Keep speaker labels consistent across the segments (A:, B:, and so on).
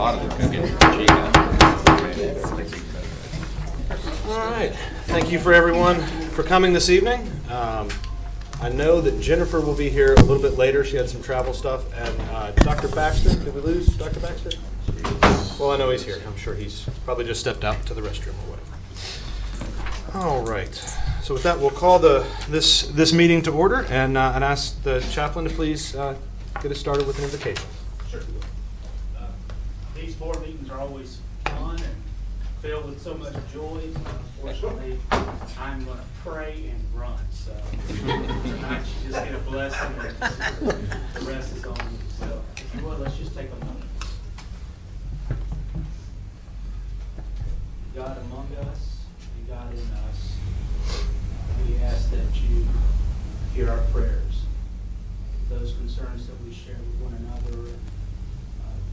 A: lot of the cooking.
B: All right. Thank you for everyone for coming this evening. I know that Jennifer will be here a little bit later. She had some travel stuff. And Dr. Baxter, did we lose Dr. Baxter? Well, I know he's here. I'm sure he's probably just stepped out to the restroom or whatever. All right. So with that, we'll call this meeting to order and ask the chaplain to please get us started with an invocation.
C: Sure. These board meetings are always fun and filled with so much joy. Unfortunately, I'm going to pray and run. So tonight you just get a blessing and the rest is on you. So if you would, let's just take a moment. God among us and God in us, we ask that you hear our prayers, those concerns that we share with one another, and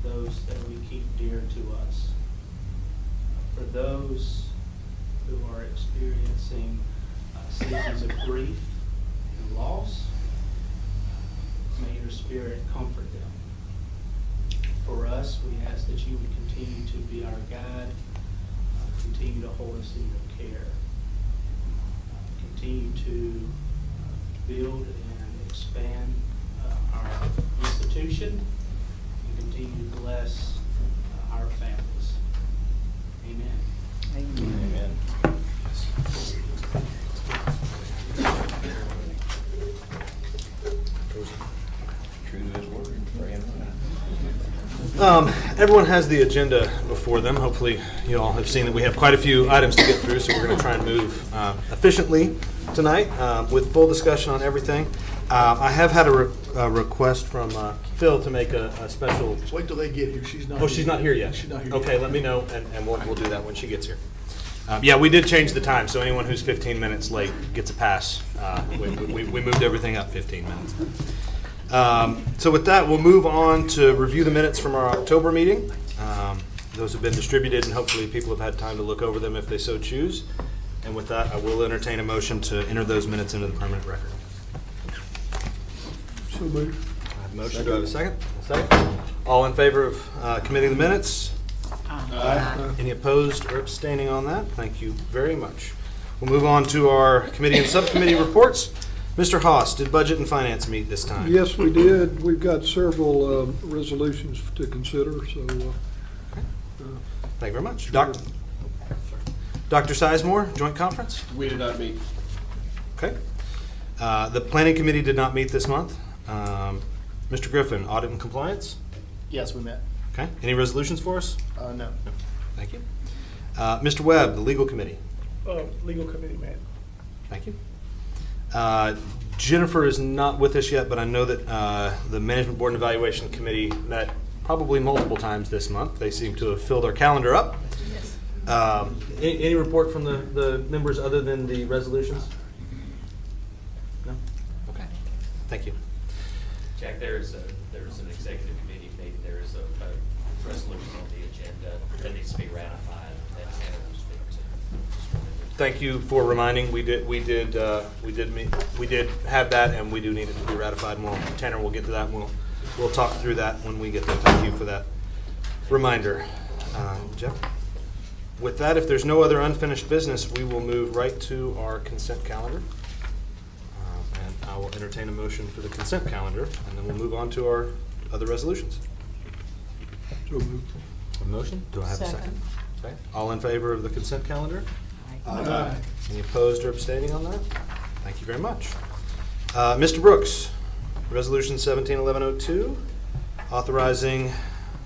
C: those that we keep dear to us. For those who are experiencing seasons of grief and loss, may your Spirit comfort them. For us, we ask that you would continue to be our guide, continue to hold us in your care, continue to build and expand our institution, and continue to bless our families. Amen.
A: Amen. True to his word, pray and run.
B: Everyone has the agenda before them. Hopefully you all have seen that we have quite a few items to get through, so we're going to try and move efficiently tonight with full discussion on everything. I have had a request from Phil to make a special...
D: Wait till they get here. She's not.
B: Oh, she's not here yet?
D: She's not here
B: Okay,
D: yet.
B: let me know, and we'll do that when she gets here. Yeah, we did change the time, so anyone who's 15 minutes late gets a pass. We moved everything up 15 minutes. So with that, we'll move on to review the minutes from our October meeting. Those have been distributed, and hopefully people have had time to look over them if they so choose. And with that, I will entertain a motion to enter those minutes into the permanent record.
D: So moved.
B: I have a motion. Do I have a second? A second. All in favor of committing the minutes?
D: Aye.
B: Any opposed or abstaining on that? Thank you very much. We'll move on to our committee and subcommittee reports. Mr. Haas, did Budget and Finance meet this time?
E: Yes, we did. We've got several resolutions to consider, so.
B: Thank you very much. Dr. Sizemore, Joint Conference?
D: We did not meet.
B: Okay. The Planning Committee did not meet this month. Mr. Griffin, Audit and Compliance?
F: Yes, we met.
B: Okay. Any resolutions for us?
F: No.
B: Thank you. Mr. Webb, the Legal Committee?
F: Legal committee met.
B: Thank you. Jennifer is not with us yet, but I know that the Management Board and Evaluation Committee met probably multiple times this month. They seem to have filled our calendar up. Any report from the members other than the resolutions? No? Okay. Thank you.
G: Jack, there's an executive committee meeting. There is a resolution on the agenda that needs to be ratified. That Tanner will speak to.
B: Thank you for reminding. We did have that, and we do need it to be ratified. And Tanner will get to that. And we'll talk through that when we get there. Thank you for that reminder, Jeff. With that, if there's no other unfinished business, we will move right to our consent calendar. And I will entertain a motion for the consent calendar, and then we'll move on to our other resolutions.
E: So moved.
B: A motion? Do I have a second? Second. All in favor of the consent calendar?
E: Aye.
B: Any opposed or abstaining on that? Thank you very much. Mr. Brooks, Resolution 171102, authorizing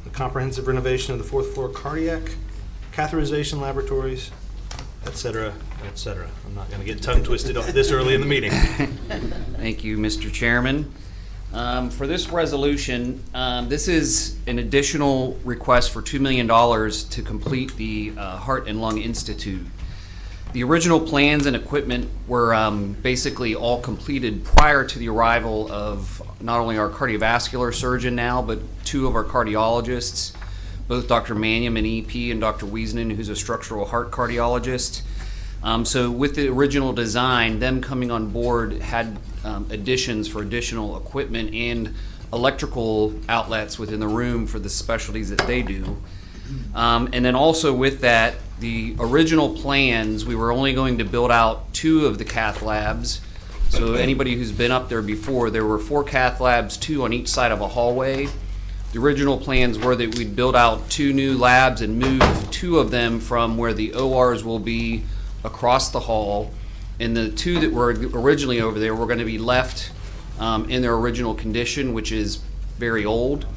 B: the comprehensive renovation of the fourth floor cardiac catheterization laboratories, et cetera, et cetera. I'm not going to get tongue twisted this early in the meeting.
H: Thank you, Mr. Chairman. For this resolution, this is an additional request for $2 million to complete the Heart and Lung Institute. The original plans and equipment were basically all completed prior to the arrival of not only our cardiovascular surgeon now, but two of our cardiologists, both Dr. Maniam, an EP, and Dr. Wiesnen, who's a structural heart cardiologist. So with the original design, them coming on board had additions for additional equipment and electrical outlets within the room for the specialties that they do. And then also with that, the original plans, we were only going to build out 2 of the cath labs. So anybody who's been up there before, there were 4 cath labs, 2 on each side of a hallway. The original plans were that we'd build out 2 new labs and move 2 of them from where the ORs will be across the hall. And the 2 that were originally over there were going to be left in their original condition, which is very old.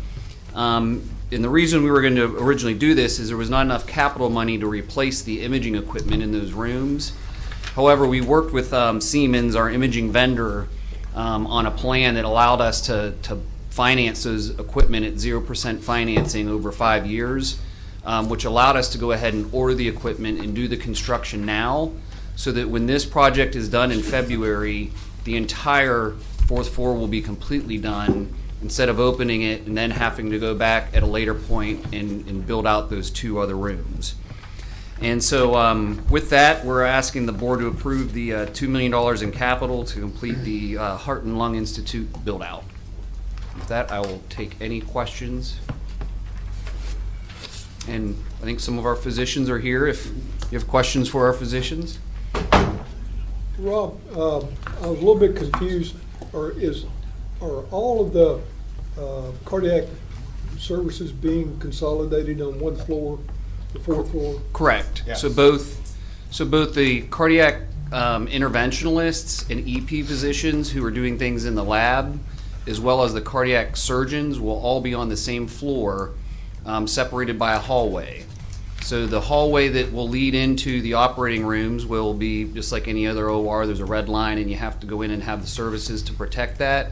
H: And the reason we were going to originally do this is there was not enough capital money to replace the imaging equipment in those rooms. However, we worked with Siemens, our imaging vendor, on a plan that allowed us to finance those equipment at 0% financing over 5 years, which allowed us to go ahead and order the equipment and do the construction now, so that when this project is done in February, the entire 4th floor will be completely done, instead of opening it and then having to go back at a later point and build out those 2 other rooms. And so with that, we're asking the board to approve the $2 million in capital to complete the Heart and Lung Institute build out. With that, I will take any questions. And I think some of our physicians are here if you have questions for our physicians.
E: Rob, I was a little bit confused. Are all of the cardiac services being consolidated on one floor, the 4th floor?
H: Correct.
D: Yes.
H: So both the cardiac interventionalists and EP physicians who are doing things in the lab, as well as the cardiac surgeons, will all be on the same floor, separated by a hallway. So the hallway that will lead into the operating rooms will be just like any other OR. There's a red line and you have to go in and have the services to protect that.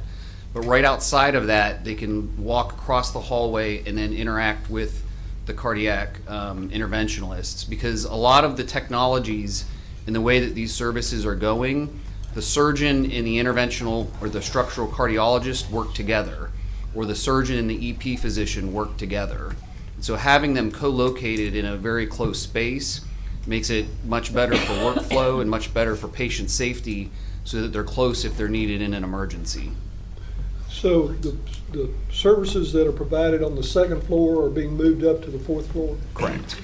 H: But right outside of that, they can walk across the hallway and then interact with the cardiac interventionalists, because a lot of the technologies and the way that these services are going, the surgeon and the interventional or the structural cardiologist work together, or the surgeon and the EP physician work together. So having them co-located in a very close space makes it much better for workflow and much better for patient safety, so that they're close if they're needed in an emergency.
E: So the services that are provided on the 2nd floor are being moved up to the 4th floor?
H: Correct.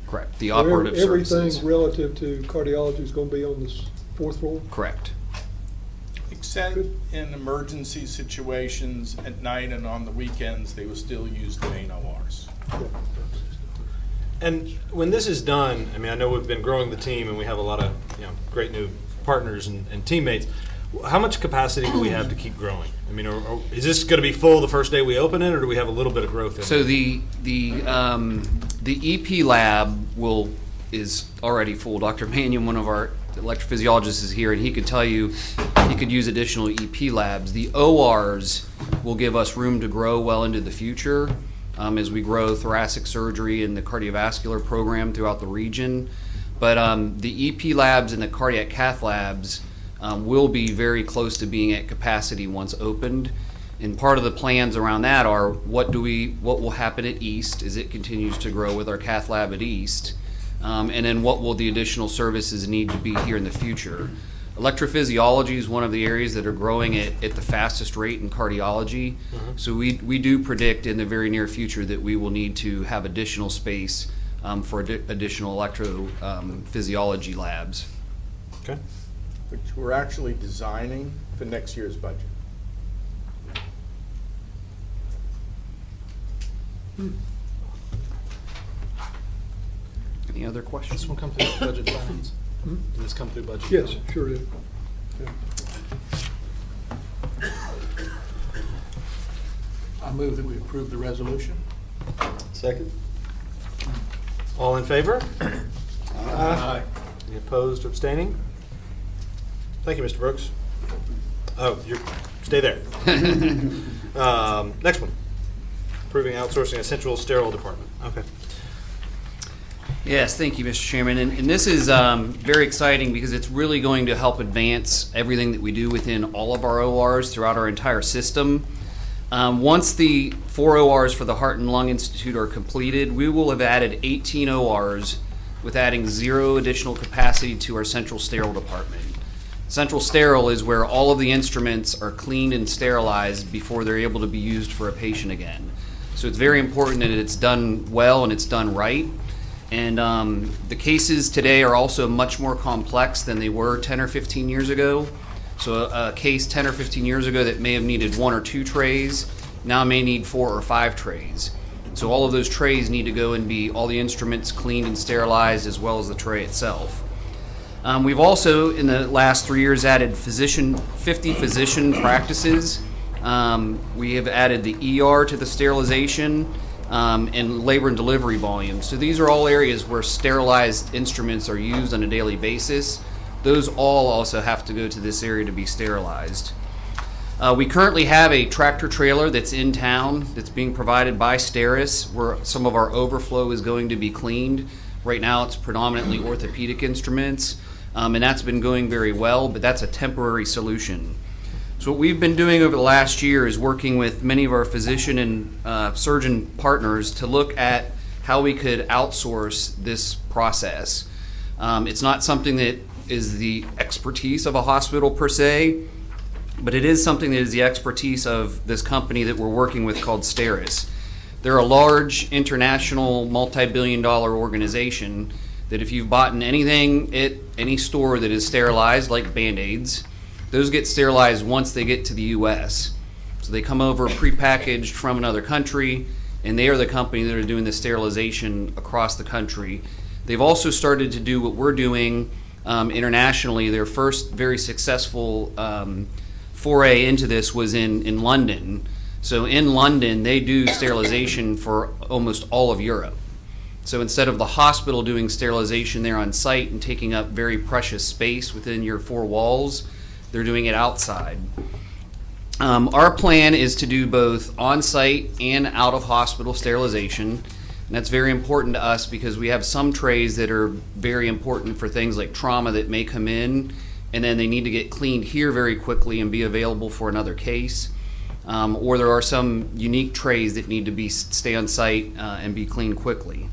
H: Correct. The operative services.
E: Everything relative to cardiology is going to be on this 4th floor?
H: Correct.
D: Except in emergency situations at night and on the weekends, they will still use the main ORs.
B: And when this is done, I mean, I know we've been growing the team and we have a lot of great new partners and teammates. How much capacity do we have to keep growing? I mean, is this going to be full the first day we open it, or do we have a little bit of growth in
H: So
B: it?
H: the EP lab is already full. Dr. Mannion, one of our electrophysiologists, is here, and he could tell you he could use additional EP labs. The ORs will give us room to grow well into the future as we grow thoracic surgery and the cardiovascular program throughout the region. But the EP labs and the cardiac cath labs will be very close to being at capacity once opened. And part of the plans around that are what will happen at East as it continues to grow with our cath lab at East, and then what will the additional services need to be here in the future. Electrophysiology is one of the areas that are growing at the fastest rate in cardiology. Mm-hmm. So we do predict in the very near future that we will need to have additional space for additional electrophysiology labs.
B: Okay.
D: Which we're actually designing for next year's budget.
H: Any other questions?
F: This one come through budget finance? Did this come through budget?
E: Yes, sure did.
D: I move that we approve the resolution.
B: Second. All in favor?
D: Aye.
B: Any opposed or abstaining? Thank you, Mr. Brooks. Oh, stay there. Next one. Approving outsourcing essential sterile department. Okay.
H: Yes, thank you, Mr. Chairman. And this is very exciting because it's really going to help advance everything that we do within all of our ORs throughout our entire system. Once the 4 ORs for the Heart and Lung Institute are completed, we will have added 18 ORs with adding 0 additional capacity to our central sterile department. Central sterile is where all of the instruments are cleaned and sterilized before they're able to be used for a patient again. So it's very important that it's done well and it's done right. And the cases today are also much more complex than they were 10 or 15 years ago. So a case 10 or 15 years ago that may have needed 1 or 2 trays now may need 4 or 5 trays. So all of those trays need to go and be all the instruments cleaned and sterilized as well as the tray itself. We've also, in the last 3 years, added 50 physician practices. We have added the ER to the sterilization and labor and delivery volume. So these are all areas where sterilized instruments are used on a daily basis. Those all also have to go to this area to be sterilized. We currently have a tractor trailer that's in town that's being provided by Steris, where some of our overflow is going to be cleaned. Right now it's predominantly orthopedic instruments, and that's been going very well, but that's a temporary solution. So what we've been doing over the last year is working with many of our physician and surgeon partners to look at how we could outsource this process. It's not something that is the expertise of a hospital per se, but it is something that is the expertise of this company that we're working with called Steris. They're a large international multi-billion-dollar organization that if you've bought anything at any store that is sterilized, like Band-Aids, those get sterilized once they get to the U.S. So they come over prepackaged from another country, and they are the company that are doing the sterilization across the country. They've also started to do what we're doing internationally. Their first very successful foray into this was in London. So in London, they do sterilization for almost all of Europe. So instead of the hospital doing sterilization there on site and taking up very precious space within your 4 walls, they're doing it outside. Our plan is to do both on-site and out-of-hospital sterilization. And that's very important to us because we have some trays that are very important for things like trauma that may come in, and then they need to get cleaned here very quickly and be available for another case. Or there are some unique trays that need to stay on site and be cleaned quickly.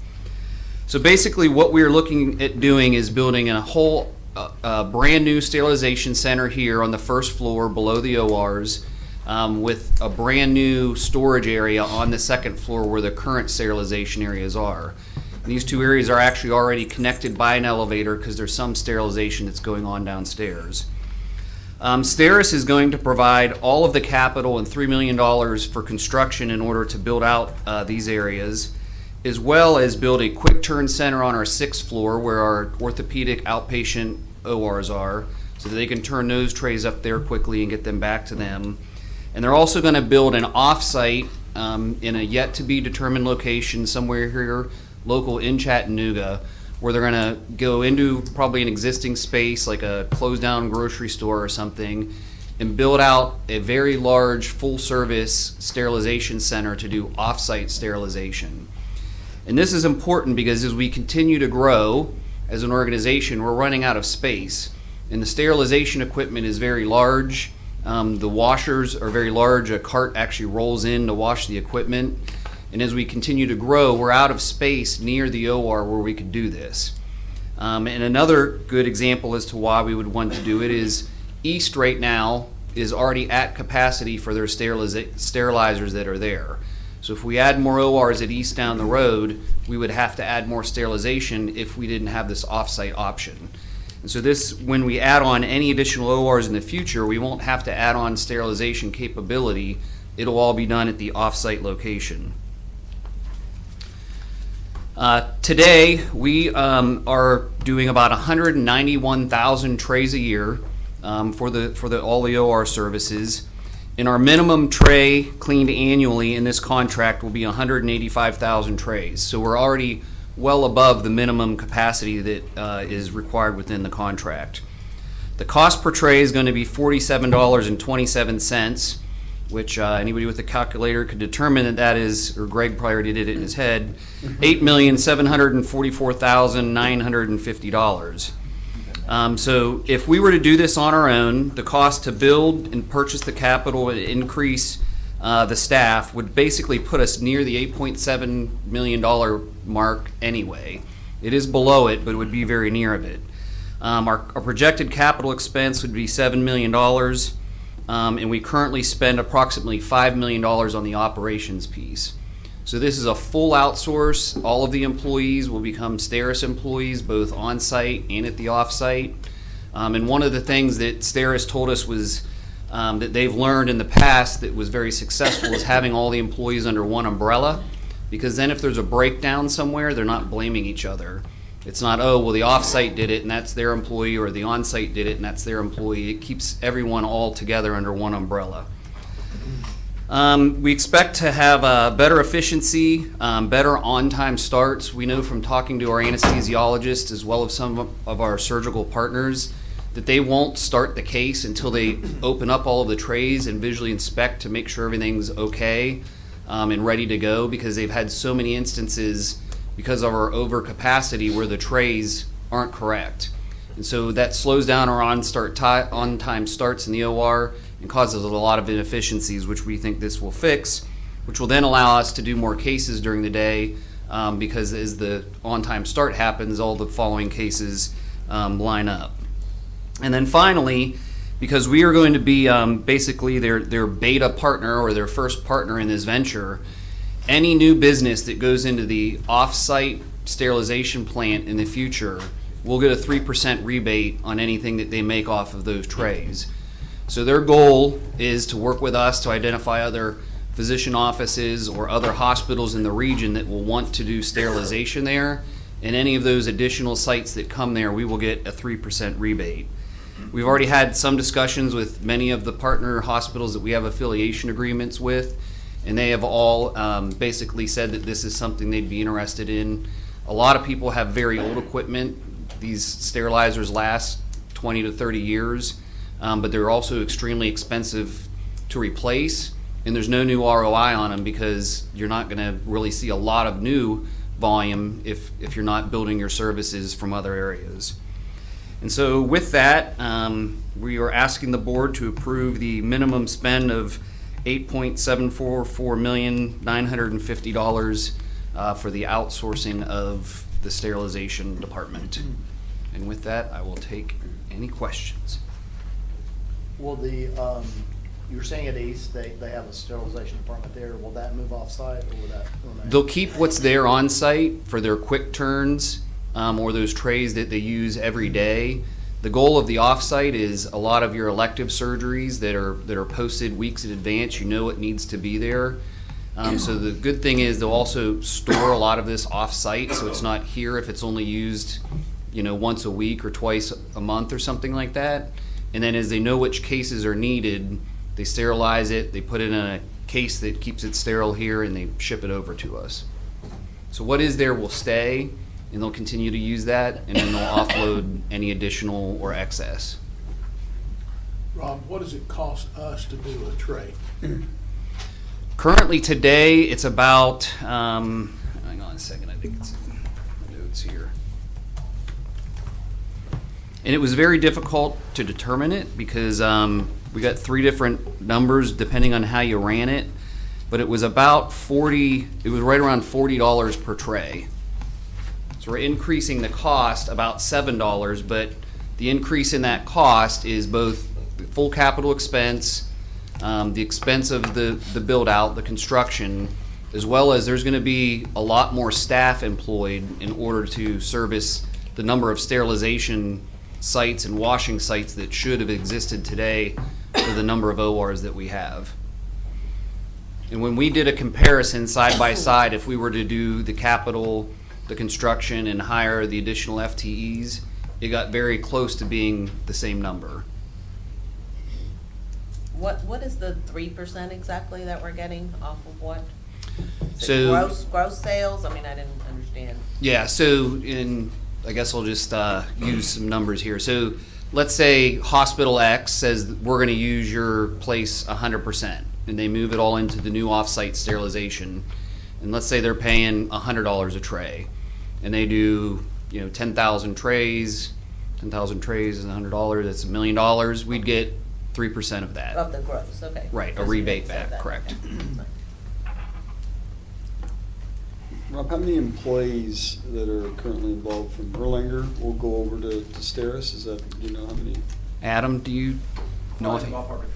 H: So basically what we're looking at doing is building a whole brand new sterilization center here on the first floor below the ORs, with a brand new storage area on the second floor where the current sterilization areas are. And these 2 areas are actually already connected by an elevator because there's some sterilization that's going on downstairs. Steris is going to provide all of the capital and $3 million for construction in order to build out these areas, as well as build a quick turn center on our 6th floor where our orthopedic outpatient ORs are, so that they can turn those trays up there quickly and get them back to them. And they're also going to build an off-site in a yet-to-be-determined location somewhere here local in Chattanooga, where they're going to go into probably an existing space like a closed-down grocery store or something and build out a very large full-service sterilization center to do off-site sterilization. And this is important because as we continue to grow as an organization, we're running out of space. And the sterilization equipment is very large. The washers are very large. A cart actually rolls in to wash the equipment. And as we continue to grow, we're out of space near the OR where we could do this. And another good example as to why we would want to do it is East right now is already at capacity for their sterilizers that are there. So if we add more ORs at East down the road, we would have to add more sterilization if we didn't have this off-site option. And so this, when we add on any additional ORs in the future, we won't have to add on sterilization capability. It'll all be done at the off-site location. Today, we are doing about 191,000 trays a year for all the OR services. And our minimum tray cleaned annually in this contract will be 185,000 trays. So we're already well above the minimum capacity that is required within the contract. The cost per tray is going to be $47.27, which anybody with a calculator could determine that is, or Greg probably already did it in his head, $8,744,950. So if we were to do this on our own, the cost to build and purchase the capital and increase the staff would basically put us near the $8.7 million mark anyway. It is below it, but it would be very near of it. Our projected capital expense would be $7 million, and we currently spend approximately $5 million on the operations piece. So this is a full outsource. All of the employees will become STERIS employees, both on-site and at the off-site. And one of the things that STERIS told us was that they've learned in the past that was very successful is having all the employees under one umbrella, because then if there's a breakdown somewhere, they're not blaming each other. It's not, oh, well, the off-site did it and that's their employee, or the on-site did it and that's their employee. It keeps everyone all together under one umbrella. We expect to have better efficiency, better on-time starts. We know from talking to our anesthesiologists as well as some of our surgical partners that they won't start the case until they open up all of the trays and visually inspect to make sure everything's okay and ready to go, because they've had so many instances because of our overcapacity where the trays aren't correct. And so that slows down our on-time starts in the OR and causes a lot of inefficiencies, which we think this will fix, which will then allow us to do more cases during the day, because as the on-time start happens, all the following cases line up. And then finally, because we are going to be basically their beta partner or their first partner in this venture, any new business that goes into the off-site sterilization plant in the future will get a 3% rebate on anything that they make off of those trays. So their goal is to work with us to identify other physician offices or other hospitals in the region that will want to do sterilization there. And any of those additional sites that come there, we will get a 3% rebate. We've already had some discussions with many of the partner hospitals that we have affiliation agreements with, and they have all basically said that this is something they'd be interested in. A lot of people have very old equipment. These sterilizers last 20 to 30 years, but they're also extremely expensive to replace, and there's no new ROI on them because you're not going to really see a lot of new volume if you're not building your services from other areas. And so with that, we are asking the board to approve the minimum spend of $8.744,950 for the outsourcing of the sterilization department. And with that, I will take any questions.
I: Will the, you were saying at East, they have a sterilization department there. Will that move off-site, or will that remain?
H: They'll keep what's there on site for their quick turns or those trays that they use every day. The goal of the off-site is a lot of your elective surgeries that are posted weeks in advance. You know it needs to be there. So the good thing is they'll also store a lot of this off-site, so it's not here if it's only used, once a week or twice a month or something like that. And then as they know which cases are needed, they sterilize it, they put it in a case that keeps it sterile here, and they ship it over to us. So what is there will stay, and they'll continue to use that, and then they'll offload any additional or excess.
J: Rob, what does it cost us to do a tray?
H: Currently today, it's about, hang on a second, I think it's in the notes here. And it was very difficult to determine it because we got 3 different numbers depending on how you ran it, but it was about it was right around $40 per tray. So we're increasing the cost about $7, but the increase in that cost is both the full capital expense, the expense of the build out, the construction, as well as there's going to be a lot more staff employed in order to service the number of sterilization sites and washing sites that should have existed today for the number of ORs that we have. And when we did a comparison side by side, if we were to do the capital, the construction, and hire the additional FTEs, it got very close to being the same number.
K: What is the 3% exactly that we're getting off of what? Is it
H: So
K: gross sales? I mean, I didn't understand.
H: yeah, so I guess I'll just use some numbers here. So let's say Hospital X says that we're going to use your place 100%, and they move it all into the new off-site sterilization. And let's say they're paying $100 a tray, and they do 10,000 trays. 10,000 trays is $100. That's $1 million. We'd get 3% of that.
K: Of the gross, okay.
H: Right, a
K: Just
H: rebate
K: make sense
H: back,
K: of that,
H: correct.
K: okay.
L: Rob, how many employees that are currently involved from Erlanger will go over to Steris? Is that, do you know how many?
H: Adam, do you know if
F: Ballpark of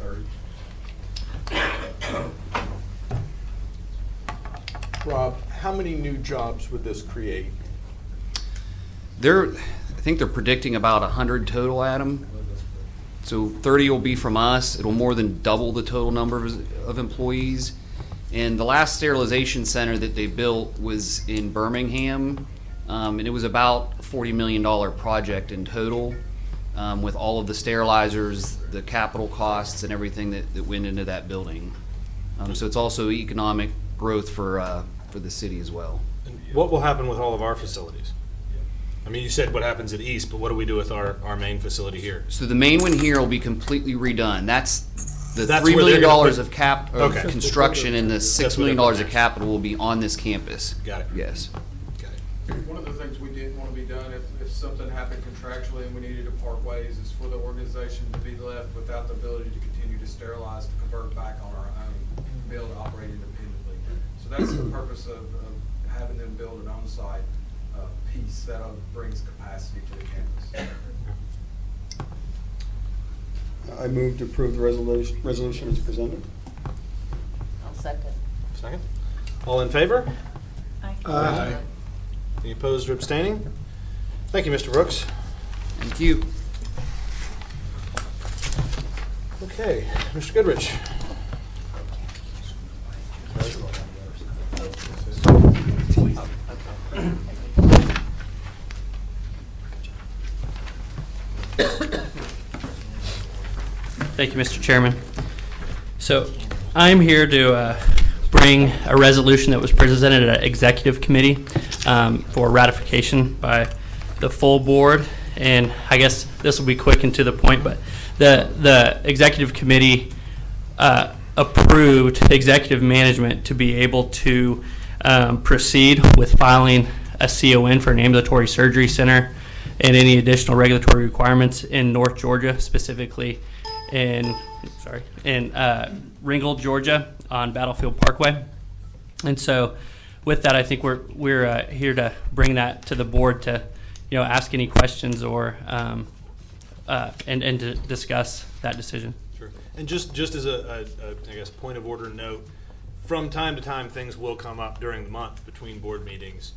F: 30.
D: Rob, how many new jobs would this create?
H: I think they're predicting about 100 total, Adam. So 30 will be from us. It'll more than double the total number of employees. And the last sterilization center that they built was in Birmingham, and it was about a $40 million project in total, with all of the sterilizers, the capital costs, and everything that went into that building. So it's also economic growth for the city as well.
B: And what will happen with all of our facilities? I mean, you said what happens at East, but what do we do with our main facility here?
H: So the main one here will be completely redone. That's
B: That's
H: $3
B: where they're
H: million
B: gonna put-
H: of
B: Okay.
H: construction and the $6
B: That's where
H: million
B: they're
H: of
B: going.
H: capital will be on this campus.
B: Got it.
H: Yes.
B: Got it.
M: One of the things we didn't want to be done if something happened contractually and we needed to part ways is for the organization to be left without the ability to continue to sterilize, to convert back on our own, be able to operate independently. So that's the purpose of having them build an on-site piece that brings capacity to the campus.
L: I move to approve the resolution as presented.
K: I'll second.
B: Second. All in favor?
E: Aye.
B: Any opposed or abstaining? Thank you, Mr. Brooks.
H: Thank you.
B: Okay, Mr. Goodrich.
N: Thank you, Mr. Chairman. So I'm here to bring a resolution that was presented at Executive Committee for ratification by the full board. And I guess this will be quick and to the point, but the Executive Committee approved executive management to be able to proceed with filing a CON for an ambulatory surgery center and any additional regulatory requirements in North Georgia, specifically in Ringgold, Georgia, on Battlefield Parkway. And so, with that, I think we're here to bring that to the board to, ask any questions or and to discuss that decision.
B: Sure. And just as a I guess point of order note, from time to time things will come up during the month between board meetings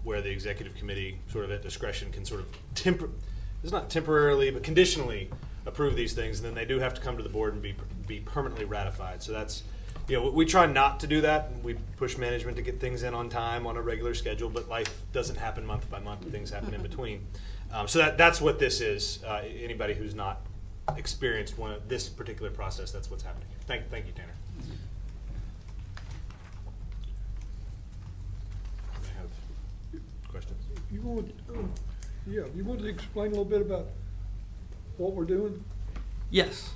B: where the executive committee sort of at discretion can sort of it's not temporarily but conditionally approve these things, and then they do have to come to the board and be permanently ratified. So that's, we try not to do that. We push management to get things in on time on a regular schedule, but life doesn't happen month by month. Things happen in between. So that's what this is. Anybody who's not experienced this particular process, that's what's happening. Thank you, Tanner. I have questions.
E: You want to explain a little bit about what we're doing?
N: Yes.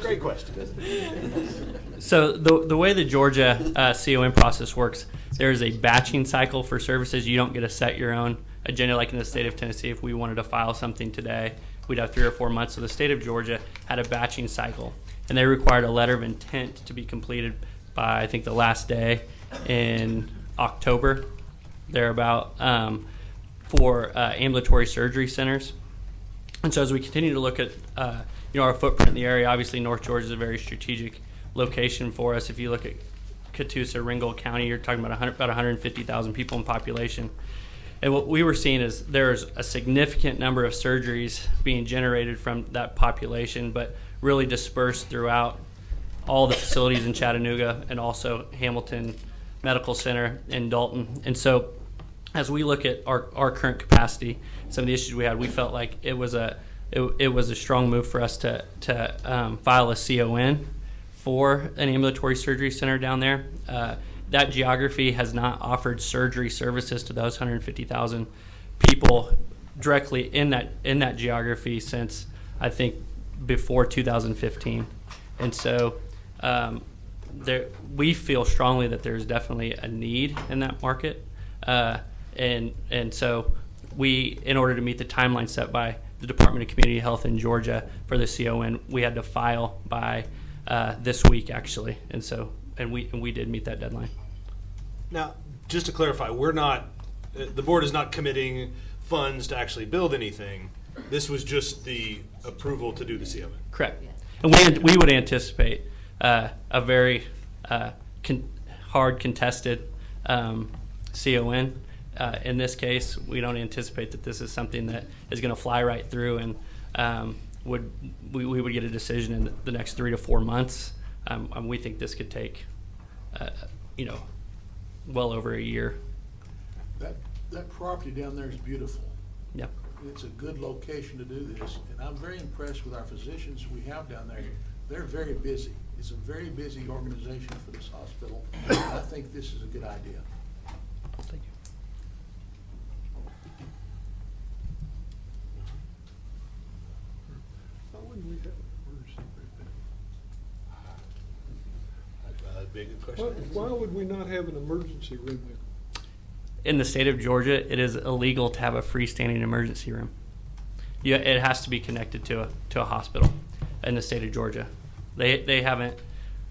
B: Great question.
N: So the way the Georgia CON process works, there's a batching cycle for services. You don't get to set your own agenda like in the state of Tennessee. If we wanted to file something today, we'd have 3 or 4 months. So the state of Georgia had a batching cycle, and they required a letter of intent to be completed by, I think, the last day in October, thereabout, for ambulatory surgery centers. And so as we continue to look at our footprint in the area, obviously North Georgia is a very strategic location for us. If you look at Catoosa, Ringgold County, you're talking about about 150,000 people in population. And what we were seeing is there's a significant number of surgeries being generated from that population, but really dispersed throughout all the facilities in Chattanooga and also Hamilton Medical Center and Dalton. And so as we look at our current capacity, some of the issues we had, we felt like it was a strong move for us to file a CON for an ambulatory surgery center down there. That geography has not offered surgery services to those 150,000 people directly in that geography since, I think, before 2015. And so we feel strongly that there's definitely a need in that market. And so we, in order to meet the timeline set by the Department of Community Health in Georgia for the CON, we had to file by this week, actually. And so and we did meet that deadline.
B: Now, just to clarify, the board is not committing funds to actually build anything. This was just the approval to do the CON.
N: Correct. And we would anticipate a very hard contested CON. In this case, we don't anticipate that this is something that is going to fly right through, and we would get a decision in the next 3 to 4 months. We think this could take, well over a year.
J: That property down there is beautiful.
N: Yep.
J: It's a good location to do this, and I'm very impressed with our physicians we have down there. They're very busy. It's a very busy organization for this hospital, and I think this is a good idea.
N: Thank you.
E: Why wouldn't we have an emergency room there?
B: That'd be a good question.
E: Why would we not have an emergency room there?
N: In the state of Georgia, it is illegal to have a freestanding emergency room. It has to be connected to a hospital in the state of Georgia. They haven't.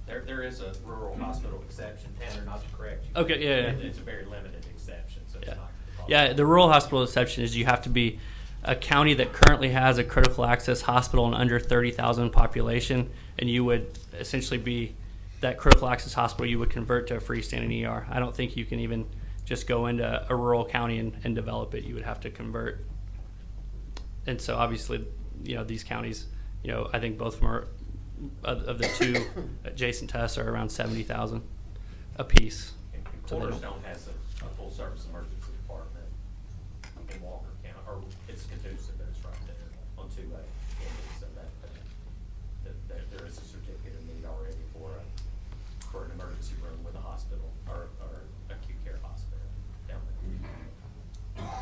G: There is a rural hospital exception, Tanner, not to correct you.
N: Okay, yeah.
G: It's a very limited exception, so it's not.
N: Yeah, the rural hospital exception is you have to be a county that currently has a critical access hospital and under 30,000 population, and you would essentially be that critical access hospital. You would convert to a freestanding ER. I don't think you can even just go into a rural county and develop it. You would have to convert. And so obviously, these counties, I think both of the two adjacent to us are around 70,000 apiece.
G: And Cornerstone has a full service emergency department in Walker County, or it's Catoosa, but it's right there on 2A. So that there is a certificate of need already for an emergency room with a hospital or acute care hospital down there.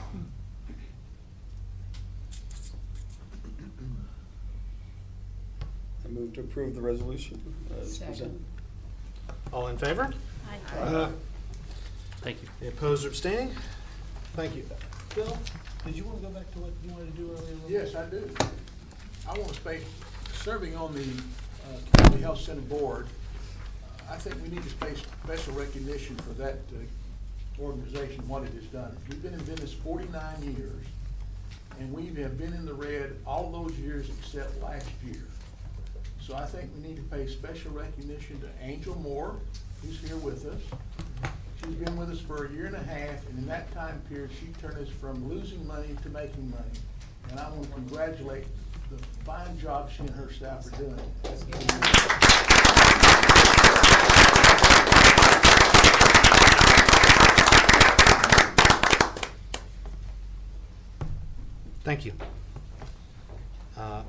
L: I move to approve the resolution as presented.
B: All in favor?
K: Aye.
N: Thank you.
B: Any opposed or abstaining? Thank you. Bill, did you want to go back to what you wanted to do earlier?
J: Yes, I do. I want to say, serving on the Community Health Center Board, I think we need to pay special recognition for that organization, what it has done. We've been in business 49 years, and we have been in the red all those years except last year. So I think we need to pay special recognition to Angel Moore, who's here with us. She's been with us for 1.5 years, and in that time period, she turned us from losing money to making money. And I want to congratulate the fine job she and her staff are doing.
B: Thank you.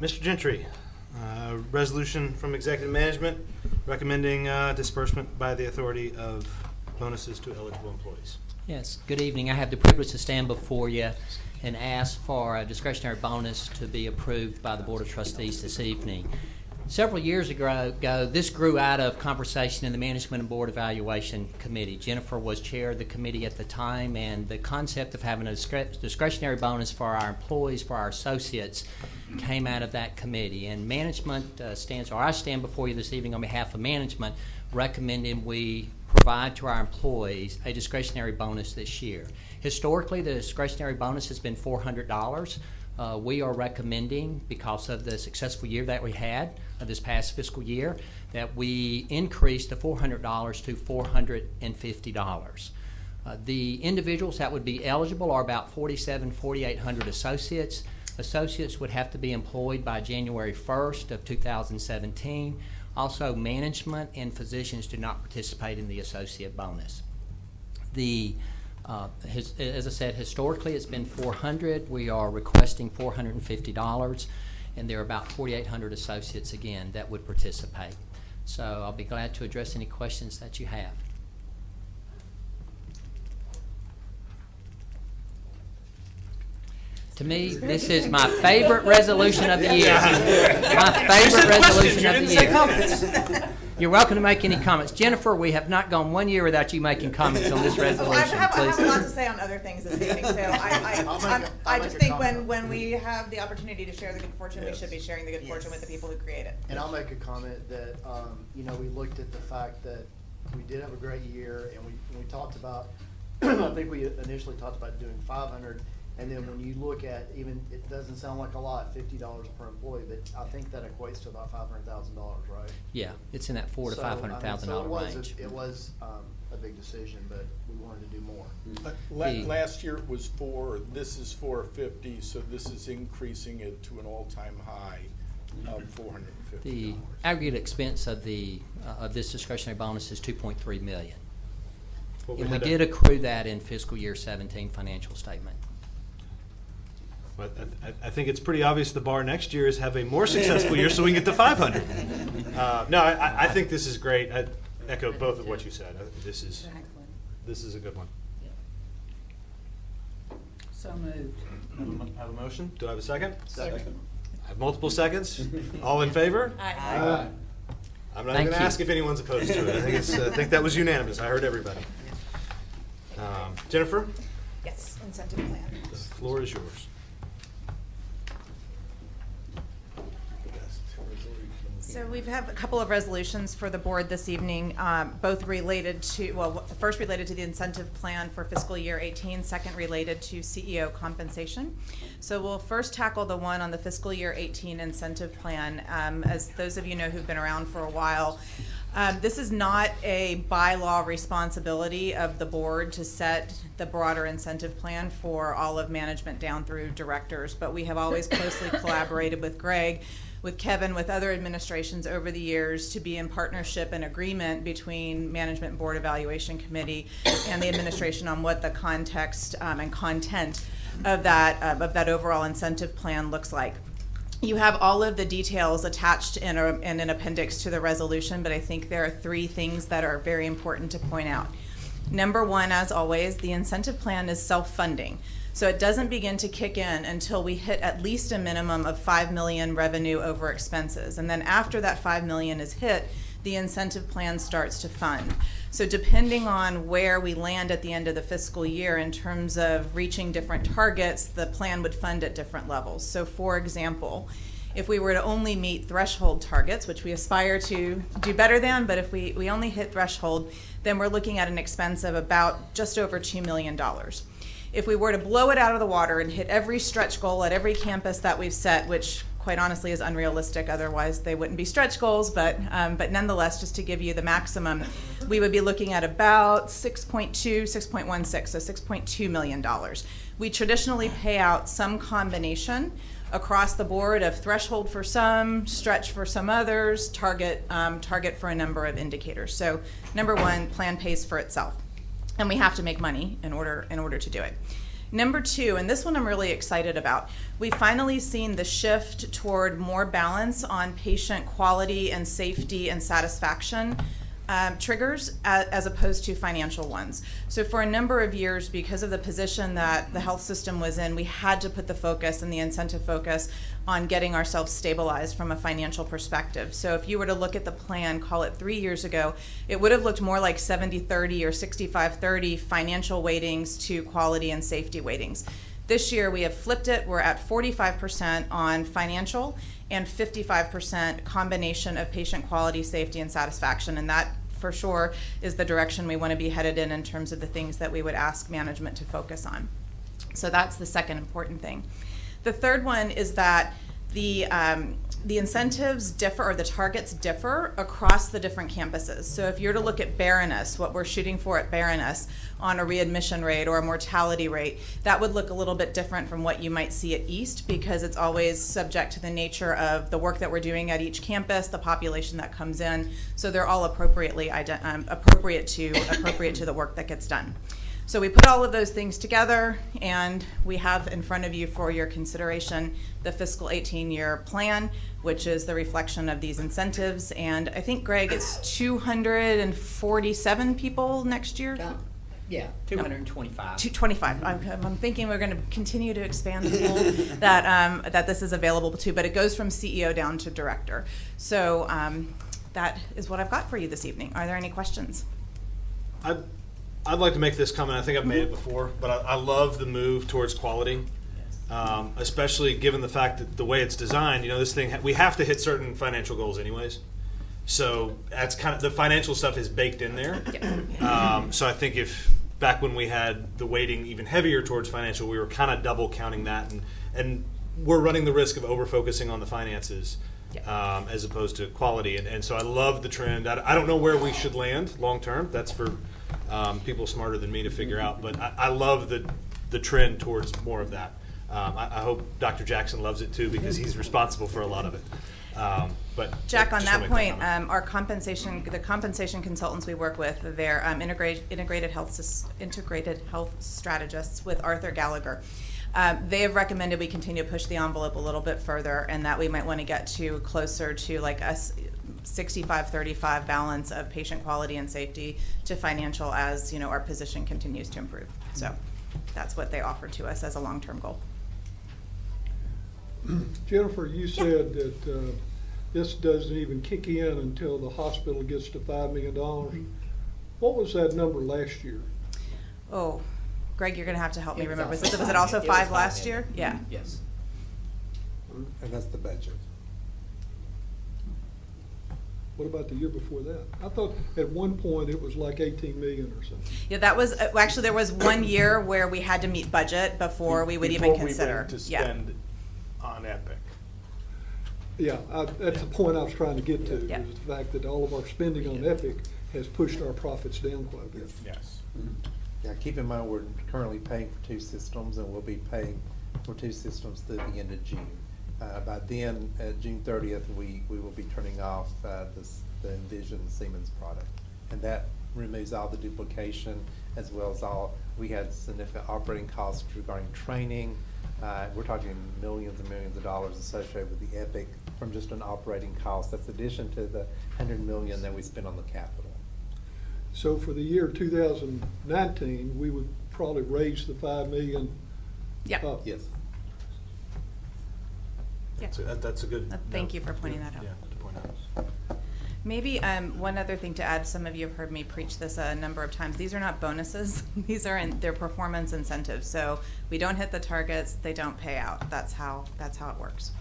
B: Mr. Gentry, resolution from executive management recommending disbursement by the authority of bonuses to eligible employees.
O: Yes, good evening. I have the privilege to stand before you and ask for a discretionary bonus to be approved by the Board of Trustees this evening. Several years ago, this grew out of conversation in the Management and Board Evaluation Committee. Jennifer was chair of the committee at the time, and the concept of having a discretionary bonus for our employees, for our associates, came out of that committee. And management I stand before you this evening on behalf of management, recommending we provide to our employees a discretionary bonus this year. Historically, the discretionary bonus has been $400. We are recommending, because of the successful year that we had this past fiscal year, that we increase the $400 to $450. The individuals that would be eligible are about 4,800 associates. Associates would have to be employed by January 1st of 2017. Also, management and physicians do not participate in the associate bonus. As I said, historically it's been $400. We are requesting $450, and there are about 4,800 associates again that would participate. So I'll be glad to address any questions that you have. To me, this is my favorite resolution of the year. My favorite resolution of the year. You're welcome to make any comments. Jennifer, we have not gone 1 year without you making comments on this resolution.
P: I have a lot to say on other things this evening, so I just think when we have the opportunity to share the good fortune, we should be sharing the good fortune with the people who create it.
I: And I'll make a comment that, we looked at the fact that we did have a great year, and we talked about, I think we initially talked about doing 500, and then when you look at even, it doesn't sound like a lot, $50 per employee, but I think that equates to about $500,000, right?
O: Yeah, it's in that $400,000 to
I: So, I mean,
O: $500,000 range.
I: It was a big decision, but we wanted to do more.
D: Last year it was 4, this is 450, so this is increasing it to an all-time high of $450.
O: The aggregate expense of this discretionary bonus is $2.3 million. And we did accrue that in fiscal year 17 financial statement.
B: But I think it's pretty obvious the bar next year is have a more successful year so we can get to 500. No, I think this is great. I echo both of what you said. This is a good one.
J: So moved.
B: Have a motion? Do I have a second?
I: Second.
B: I have multiple seconds. All in favor?
P: Aye.
B: I'm not
O: Thank
B: going to
O: you.
B: ask if anyone's opposed to it. I think that was unanimous. I heard everybody. Jennifer,
P: Yes, incentive plan.
B: the floor is yours.
P: So we have a couple of resolutions for the board this evening, both related to, well, the first related to the incentive plan for fiscal year 18, second related to CEO compensation. So we'll first tackle the one on the fiscal year 18 incentive plan. As those of you know who've been around for a while, this is not a bylaw responsibility of the board to set the broader incentive plan for all of management down through directors, but we have always closely collaborated with Greg, with Kevin, with other administrations over the years to be in partnership and agreement between Management and Board Evaluation Committee and the administration on what the context and content of that overall incentive plan looks like. You have all of the details attached in an appendix to the resolution, but I think there are 3 things that are very important to point out. Number 1, as always, the incentive plan is self-funding. So it doesn't begin to kick in until we hit at least a minimum of $5 million revenue over expenses. And then after that $5 million is hit, the incentive plan starts to fund. So depending on where we land at the end of the fiscal year in terms of reaching different targets, the plan would fund at different levels. So for example, if we were to only meet threshold targets, which we aspire to do better than, but if we only hit threshold, then we're looking at an expense of about just over $2 million. If we were to blow it out of the water and hit every stretch goal at every campus that we've set, which quite honestly is unrealistic, otherwise they wouldn't be stretch goals, but nonetheless, just to give you the maximum, we would be looking at about 6.16, so $6.2 million. We traditionally pay out some combination across the board of threshold for some, stretch for some others, target for a number of indicators. So number 1, plan pays for itself. And we have to make money in order to do it. Number 2, and this one I'm really excited about, we've finally seen the shift toward more balance on patient quality and safety and satisfaction triggers as opposed to financial ones. So for a number of years, because of the position that the health system was in, we had to put the focus and the incentive focus on getting ourselves stabilized from a financial perspective. So if you were to look at the plan, call it 3 years ago, it would have looked more like 70-30 or 65-30 financial weightings to quality and safety weightings. This year we have flipped it. We're at 45% on financial and 55% combination of patient quality, safety, and satisfaction. And that, for sure, is the direction we want to be headed in terms of the things that we would ask management to focus on. So that's the second important thing. The third one is that the incentives differ, or the targets differ across the different campuses. So if you're to look at Baroness, what we're shooting for at Baroness on a readmission rate or a mortality rate, that would look a little bit different from what you might see at East, because it's always subject to the nature of the work that we're doing at each campus, the population that comes in. So they're all appropriate to the work that gets done. So we put all of those things together, and we have in front of you for your consideration the fiscal 18-year plan, which is the reflection of these incentives. And I think, Greg, it's 247 people next year?
O: Yeah, 225.
P: 225. I'm thinking we're going to continue to expand the pool that this is available to, but it goes from CEO down to director. So that is what I've got for you this evening. Are there any questions?
B: I'd like to make this comment. I think I've made it before, but I love the move towards quality, especially given the fact that the way it's designed, this thing, we have to hit certain financial goals anyways. So that's kind of, the financial stuff is baked in there.
P: Yeah.
B: So I think if, back when we had the weighting even heavier towards financial, we were kind of double counting that, and we're running the risk of over-focusing on the finances as opposed to quality. And so I love the trend. I don't know where we should land long-term. That's for people smarter than me to figure out. But I love the trend towards more of that. I hope Dr. Jackson loves it too, because he's responsible for a lot of it. But
P: Jack, on
B: just
P: that
B: wanna make
P: point,
B: comment.
P: our the compensation consultants we work with, they're integrated health strategists with Arthur Gallagher. They have recommended we continue to push the envelope a little bit further, and that we might want to get to closer to like a 65-35 balance of patient quality and safety to financial as, you know, our position continues to improve. So that's what they offer to us as a long-term goal.
E: Jennifer, you said that this doesn't even kick in until the hospital gets to $5 million. What was that number last year?
P: Oh, Greg, you're going to have to help me
I: It was
P: remember.
I: also
P: Was it also
I: it was
P: 5
I: 5
P: last
I: million.
P: year? Yeah.
I: Yes.
F: And that's the budget.
E: What about the year before that? I thought at one point it was like 18 million or something.
P: Yeah, that was, actually, there was one year where we had to meet budget before we would even consider.
D: Before we went to
P: Yeah.
D: spend on Epic.
E: Yeah, that's the point I was trying to get to,
P: Yeah.
E: is the fact that all of our spending on Epic has pushed our profits down quite a bit.
D: Yes.
F: Yeah, keep in mind, we're currently paying for 2 systems, and we'll be paying for 2 systems through the end of June. By then, June 30th, we will be turning off the Envision Siemens product. And that removes all the duplication, as well as we had significant operating costs regarding training. We're talking millions and millions of dollars associated with the Epic from just an operating cost. That's addition to the $100 million that we spent on the capital.
E: So for the year 2019, we would probably raise the 5 million
P: Yeah.
E: up.
F: Yes.
P: Yeah.
B: So that's a good.
P: Thank
B: note.
P: you for pointing that out.
B: Yeah, to point out.
P: Maybe one other thing to add, some of you have heard me preach this a number of times. These are not bonuses. These are they're performance incentives. So we don't hit the targets, they don't pay out. That's how it works.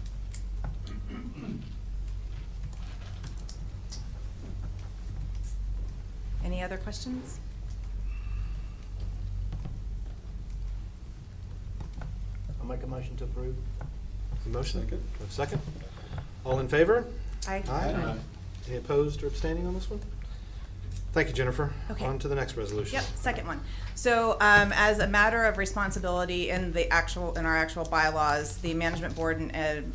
P: Any other questions?
I: I'll make a motion to approve.
B: A motion? Second. Second. All in favor?
P: Aye.
B: Aye. Any opposed or abstaining on this one? Thank you, Jennifer.
P: Okay.
B: On to the next resolution.
P: Yep, second one. So as a matter of responsibility in our actual bylaws, the management board and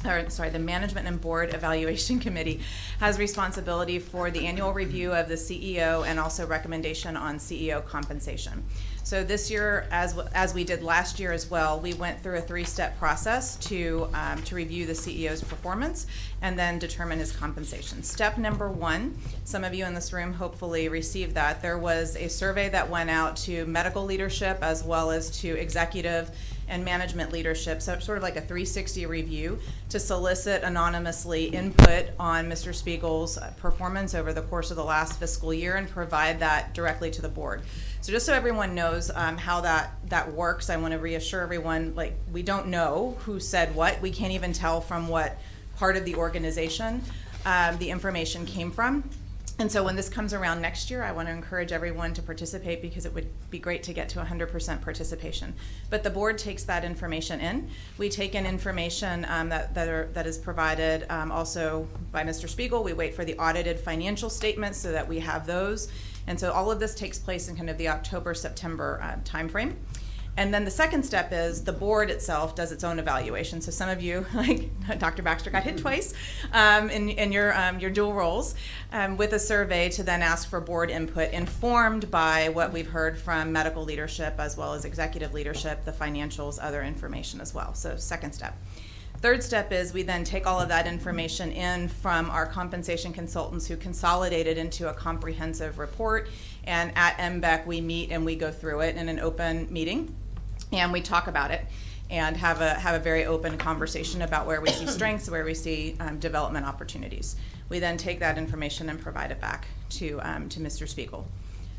P: the Management and Board Evaluation Committee has responsibility for the annual review of the CEO and also recommendation on CEO compensation. So this year, as we did last year as well, we went through a 3-step process to review the CEO's performance and then determine his compensation. Step number 1, some of you in this room hopefully received that. There was a survey that went out to medical leadership as well as to executive and management leadership, so sort of like a 360 review to solicit anonymously input on Mr. Spiegel's performance over the course of the last fiscal year and provide that directly to the board. So just so everyone knows how that works, I want to reassure everyone, like, we don't know who said what. We can't even tell from what part of the organization the information came from. And so when this comes around next year, I want to encourage everyone to participate because it would be great to get to 100% participation. But the board takes that information in. We take in information that is provided also by Mr. Spiegel. We wait for the audited financial statements so that we have those. And so all of this takes place in kind of the October-September timeframe. And then the second step is the board itself does its own evaluation. So some of you, like Dr. Baxter, got hit twice in your dual roles with a survey to then ask for board input informed by what we've heard from medical leadership as well as executive leadership, the financials, other information as well. So second step. Third step is we then take all of that information in from our compensation consultants who consolidate it into a comprehensive report. And at MBEC, we meet and we go through it in an open meeting. And we talk about it and have a very open conversation about where we see strengths, where we see development opportunities. We then take that information and provide it back to Mr. Spiegel.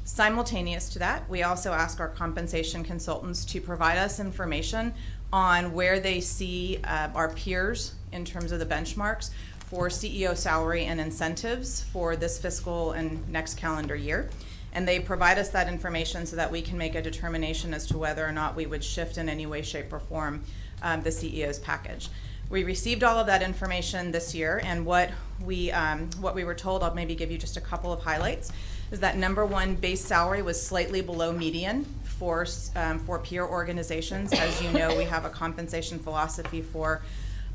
P: Simultaneous to that, we also ask our compensation consultants to provide us information on where they see our peers in terms of the benchmarks for CEO salary and incentives for this fiscal and next calendar year. And they provide us that information so that we can make a determination as to whether or not we would shift in any way, shape, or form the CEO's package. We received all of that information this year, and what we were told, I'll maybe give you just a couple of highlights, is that number one, base salary was slightly below median for peer organizations. As you know, we have a compensation philosophy for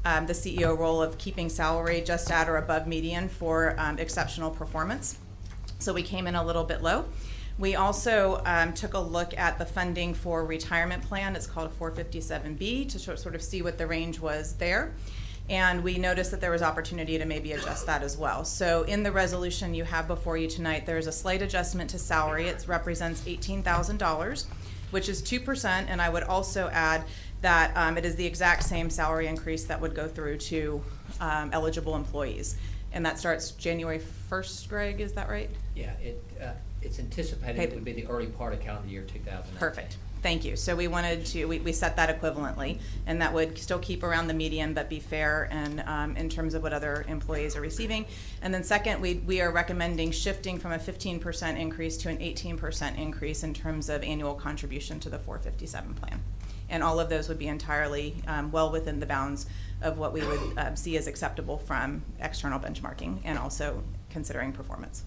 P: the CEO role of keeping salary just at or above median for exceptional performance. So we came in a little bit low. We also took a look at the funding for retirement plan. It's called 457B to sort of see what the range was there. And we noticed that there was opportunity to maybe adjust that as well. So in the resolution you have before you tonight, there's a slight adjustment to salary. It represents $18,000, which is 2%. And I would also add that it is the exact same salary increase that would go through to eligible employees. And that starts January 1st, Greg, is that right?
O: Yeah, it's anticipated it would be the early part of calendar year 2019.
P: Perfect. Thank you. So we wanted to, we set that equivalently, and that would still keep around the median but be fair and in terms of what other employees are receiving. And then second, we are recommending shifting from a 15% increase to an 18% increase in terms of annual contribution to the 457 plan. And all of those would be entirely well within the bounds of what we would see as acceptable from external benchmarking and also considering performance.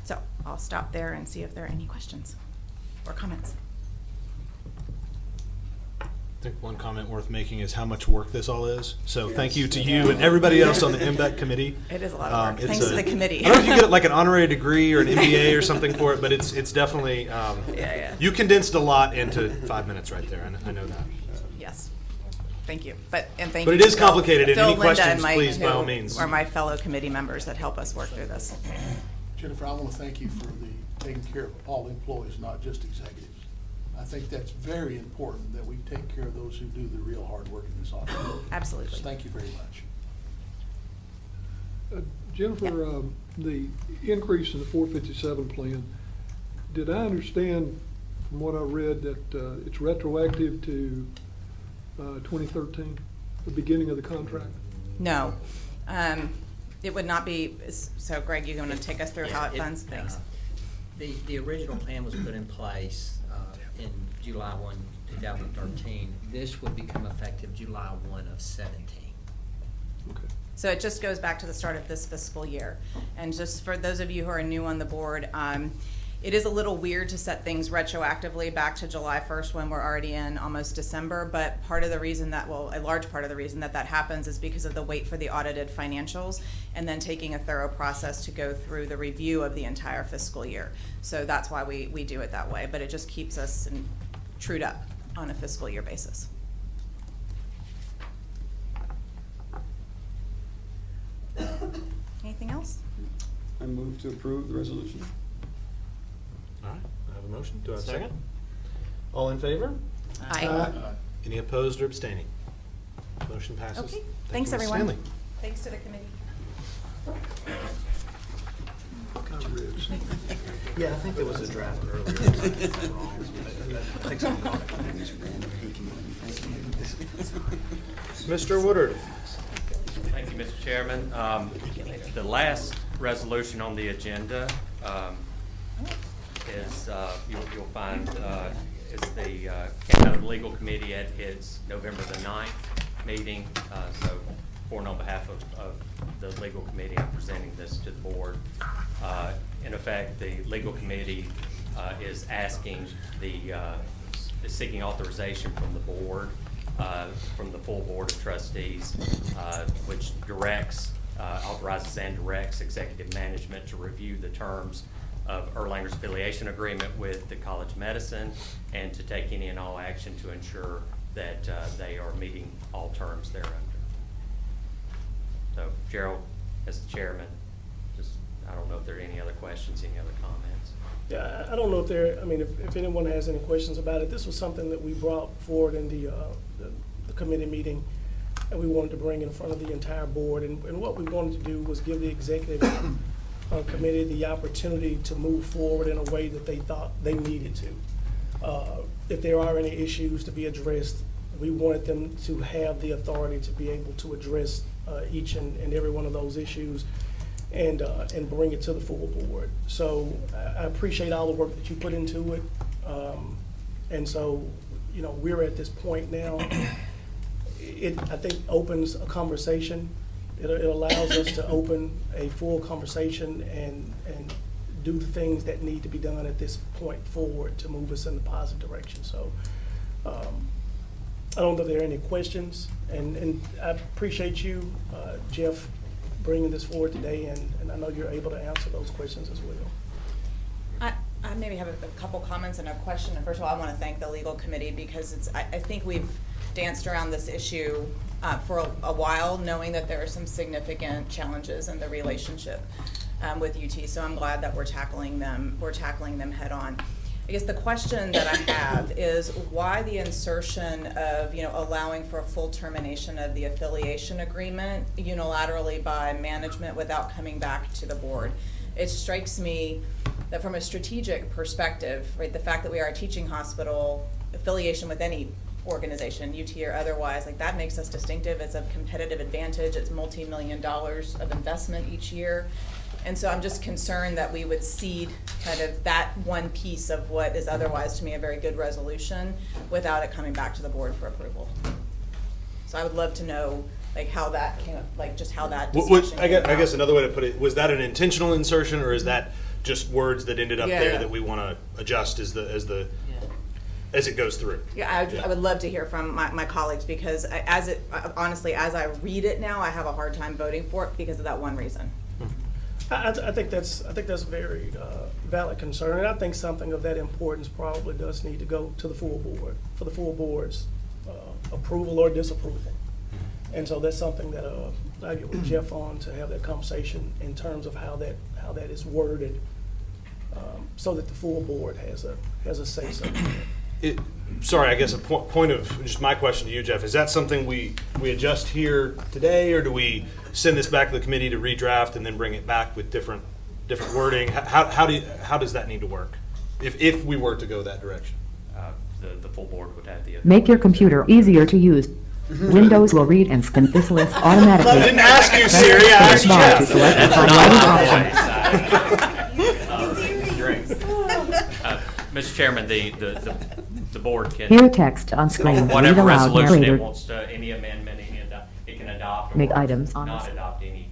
P: So I'll stop there and see if there are any questions or comments.
B: I think one comment worth making is how much work this all is. So thank you to you and everybody else on the MBEC committee.
P: It is a lot of work. Thanks to the committee.
B: I don't know if you get like an honorary degree or an MBA or something for it, but it's definitely, you condensed a lot into 5 minutes right there. I know that.
P: Yes. Thank you. But thank
B: But
P: you
B: it is
P: to Phil-
B: complicated, and
P: Phil,
B: any
P: Linda, and
B: questions,
P: Mike,
B: please, by
P: who
B: all means.
P: are my fellow committee members that help us work through this.
J: Jennifer, I want to thank you for taking care of all employees, not just executives. I think that's very important that we take care of those who do the real hard work in this office.
P: Absolutely.
J: So thank you very much.
E: Jennifer, the increase in the 457 plan, did I understand from what I read that it's retroactive to 2013, the beginning of the contract?
P: No. It would not be, so Greg, you're going to take us through how it funds? Thanks.
O: The original plan was put in place in July 1, 2013. This would become effective July 1 of 17.
E: Okay.
P: So it just goes back to the start of this fiscal year. And just for those of you who are new on the board, it is a little weird to set things retroactively back to July 1st when we're already in almost December, but part of the reason that, well, a large part of the reason that that happens is because of the wait for the audited financials and then taking a thorough process to go through the review of the entire fiscal year. So that's why we do it that way, but it just keeps us trued up on a fiscal year basis. Anything else?
L: I move to approve the resolution.
B: All right, I have a motion. Do I have a second? All in favor?
P: Aye.
B: Any opposed or abstaining? Motion passes.
P: Okay,
B: Thank
P: thanks
B: you, Ms.
P: everyone.
B: Stanley.
P: Thanks to the committee.
B: Yeah, I think there was a draft earlier. Mr. Woodard.
G: Thank you, Mr. Chairman. The last resolution on the agenda is, you'll find, is the, came out of the legal committee at its November the 9th meeting. So on behalf of the legal committee, I'm presenting this to the board. In effect, the legal committee is asking is seeking authorization from the board, from the full board of trustees, which directs, authorizes and directs executive management to review the terms of Erlanger's affiliation agreement with the College of Medicine and to take any and all action to ensure that they are meeting all terms thereunder. So Gerald, as the chairman, I don't know if there are any other questions, any other comments.
Q: Yeah, I don't know if if anyone has any questions about it. This was something that we brought forward in the committee meeting, and we wanted to bring in front of the entire board. And what we wanted to do was give the executive committee the opportunity to move forward in a way that they thought they needed to. If there are any issues to be addressed, we wanted them to have the authority to be able to address each and every one of those issues and bring it to the full board. So I appreciate all the work that you put into it. And so, we're at this point now. It, I think, opens a conversation. It allows us to open a full conversation and do the things that need to be done at this point forward to move us in the positive direction. So I don't know if there are any questions, and I appreciate you, Jeff, bringing this forward today, and I know you're able to answer those questions as well.
P: I maybe have a couple comments and a question. And first of all, I want to thank the legal committee because I think we've danced around this issue for a while, knowing that there are some significant challenges in the relationship with UT. So I'm glad that we're tackling them head on. I guess the question that I have is why the insertion of, allowing for a full termination of the affiliation agreement unilaterally by management without coming back to the board. It strikes me that from a strategic perspective, right, the fact that we are a teaching hospital, affiliation with any organization, UT or otherwise, like that makes us distinctive. It's a competitive advantage. It's multi-million dollars of investment each year. And so I'm just concerned that we would cede kind of that one piece of what is otherwise to me a very good resolution without it coming back to the board for approval. So I would love to know like how that came up, like just how that discussion
B: I guess another way to put it, was that an intentional insertion or is that just words that ended up there that we want to adjust as it goes through?
P: I would love to hear from my colleagues because honestly, as I read it now, I have a hard time voting for it because of that one reason.
Q: I think that's a very valid concern, and I think something of that importance probably does need to go to the full board for the full board's approval or disapproval. And so that's something that I get with Jeff on to have that conversation in terms of how that is worded, so that the full board has a say so.
B: Sorry, I guess a point of just my question to you, Jeff, is that something we adjust here today, or do we send this back to the committee to redraft and then bring it back with different wording? How does that need to work if we were to go that direction?
G: The full board would have the.
R: Make your computer easier to use. Windows will read and spin this list automatically.
B: I didn't ask you, Siri. I asked Jeff.
G: Mr. Chairman, the board can.
R: Hear text on screen.
G: Whatever
R: Read aloud,
G: resolution
R: narrator.
G: it wants to, any amendment, it can adopt or
R: Make items on
G: not
R: this.
G: adopt any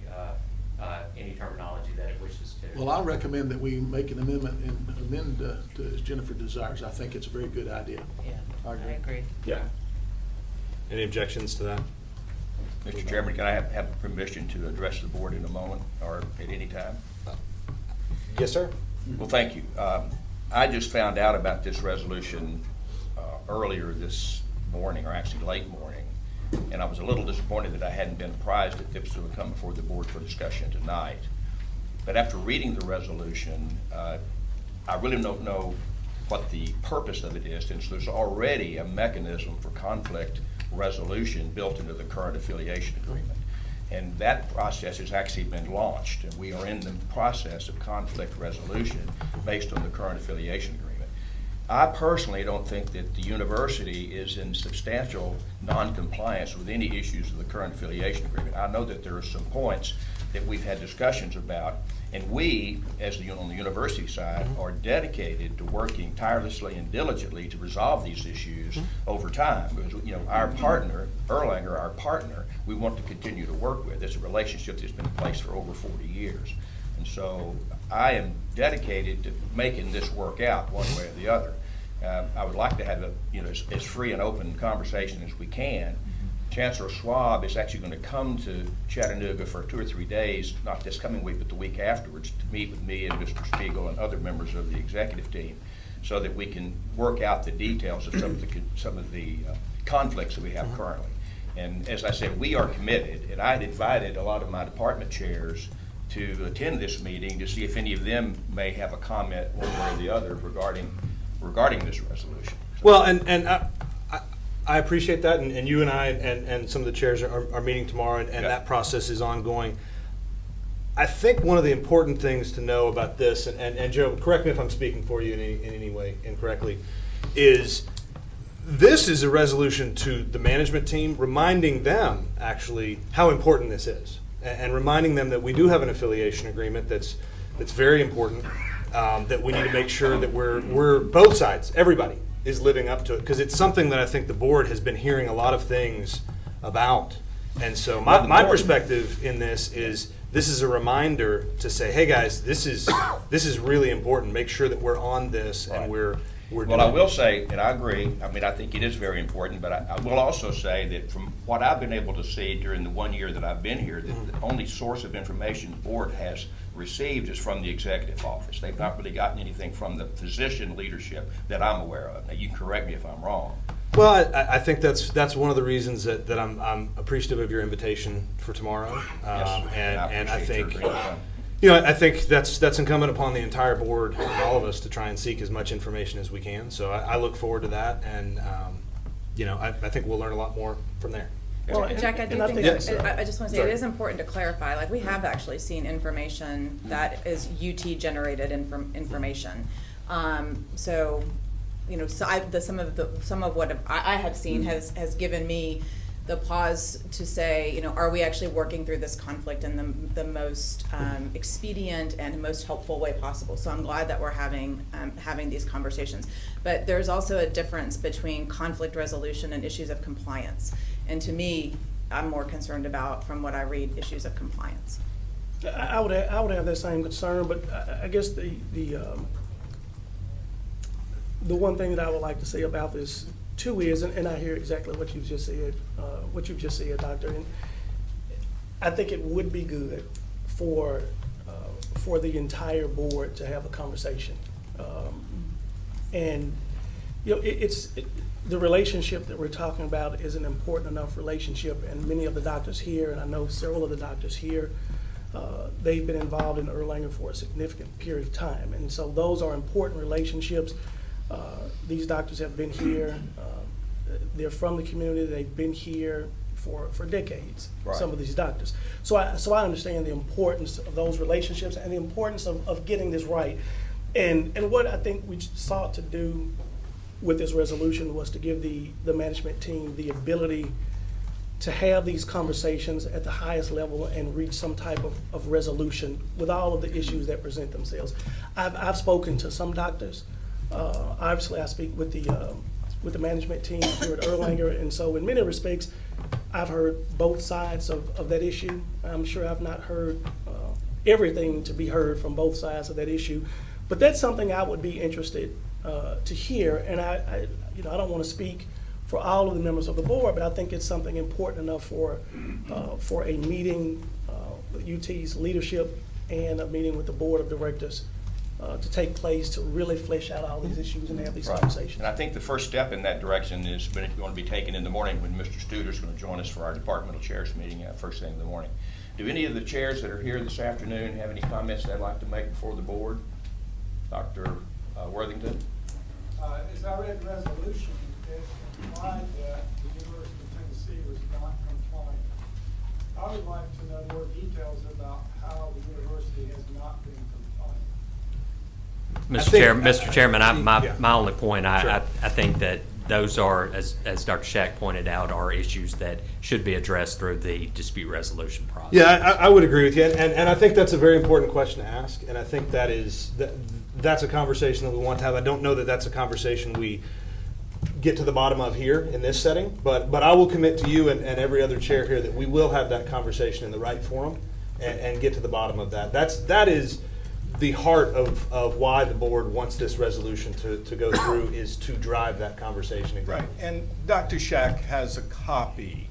G: terminology that it wishes to.
J: Well, I recommend that we make an amendment and amend to as Jennifer desires. I think it's a very good idea.
K: Yeah, I agree.
B: Yeah. Any objections to that?
A: Mr. Chairman, can I have permission to address the board in a moment or at any time?
B: Yes, sir.
A: Well, thank you. I just found out about this resolution earlier this morning, or actually late morning, and I was a little disappointed that I hadn't been apprised that this would come before the board for discussion tonight. But after reading the resolution, I really don't know what the purpose of it is, since there's already a mechanism for conflict resolution built into the current affiliation agreement. And that process has actually been launched, and we are in the process of conflict resolution based on the current affiliation agreement. I personally don't think that the university is in substantial non-compliance with any issues of the current affiliation agreement. I know that there are some points that we've had discussions about, and we, on the university side, are dedicated to working tirelessly and diligently to resolve these issues over time. Because, our partner, Erlanger, our partner, we want to continue to work with. It's a relationship that's been in place for over 40 years. And so I am dedicated to making this work out one way or the other. I would like to have as free and open conversation as we can. Chancellor Schwab is actually going to come to Chattanooga for 2 or 3 days, not this coming week, but the week afterwards, to meet with me and Mr. Spiegel and other members of the executive team, so that we can work out the details of some of the conflicts that we have currently. And as I said, we are committed, and I had invited a lot of my department chairs to attend this meeting to see if any of them may have a comment one way or the other regarding this resolution.
B: Well, and I appreciate that, and you and I and some of the chairs are meeting tomorrow, and that process is ongoing. I think one of the important things to know about this, and Joe, correct me if I'm speaking for you in any way incorrectly, is this is a resolution to the management team, reminding them actually how important this is, and reminding them that we do have an affiliation agreement that's very important. That we need to make sure that we're both sides, everybody is living up to it, because it's something that I think the board has been hearing a lot of things about. And so my perspective in this is a reminder to say, hey guys, this is really important. Make sure that we're on this and we're doing
A: Well, I will
B: it.
A: say, and I agree, I mean, I think it is very important, but I will also say that from what I've been able to see during the 1 year that I've been here, that the only source of information the board has received is from the executive office. They've not really gotten anything from the physician leadership that I'm aware of. Now, you can correct me if I'm wrong.
B: Well, I think that's one of the reasons that I'm appreciative of your invitation for tomorrow. And I think, I think that's incumbent upon the entire board and all of us to try and seek as much information as we can. So I look forward to that, and I think we'll learn a lot more from there.
P: Well, Jack, I do think,
B: Yes.
P: I just want to say,
B: Sorry.
P: it is important to clarify, like, we have actually seen information that is UT-generated information. So, some of what I have seen has given me the pause to say, are we actually working through this conflict in the most expedient and most helpful way possible? So I'm glad that we're having these conversations. But there's also a difference between conflict resolution and issues of compliance. And to me, I'm more concerned about, from what I read, issues of compliance.
Q: I would have that same concern, but I guess the one thing that I would like to say about this too is, and I hear exactly what you've just said, Doctor, and I think it would be good for the entire board to have a conversation. The relationship that we're talking about is an important enough relationship, and many of the doctors here, and I know several of the doctors here, they've been involved in Erlanger for a significant period of time, and so those are important relationships. These doctors have been here, they're from the community, they've been here for decades,
A: Right.
Q: some of these doctors. So I understand the importance of those relationships and the importance of getting this right. And what I think we sought to do with this resolution was to give the management team the ability to have these conversations at the highest level and reach some type of resolution with all of the issues that present themselves. I've spoken to some doctors. Obviously, I speak with the management team here at Erlanger, and so in many respects, I've heard both sides of that issue. I'm sure I've not heard everything to be heard from both sides of that issue, but that's something I would be interested to hear. And I don't want to speak for all of the members of the board, but I think it's something important enough for a meeting with UT's leadership and a meeting with the board of directors to take place to really flesh out all these issues and have these
A: Right.
Q: conversations.
A: And I think the first step in that direction is going to be taken in the morning when Mr. Studer's going to join us for our departmental chairs meeting first thing in the morning. Do any of the chairs that are here this afternoon have any comments they'd like to make before the board? Dr. Worthington?
S: As I read the resolution, it implied that the University of Tennessee was not compliant. I would like to know more details about how the university has not been compliant.
N: Mr. Chairman, my only point, I think that those are, as Dr. Shack pointed out, are issues that should be addressed through the dispute resolution process.
B: Yeah, I would agree with you, and I think that's a very important question to ask, and I think that's a conversation that we want to have. I don't know that that's a conversation we get to the bottom of here in this setting, but I will commit to you and every other chair here that we will have that conversation in the right forum and get to the bottom of that. That is the heart of why the board wants this resolution to go through, is to drive that conversation.
D: Right, and Dr. Shack has a copy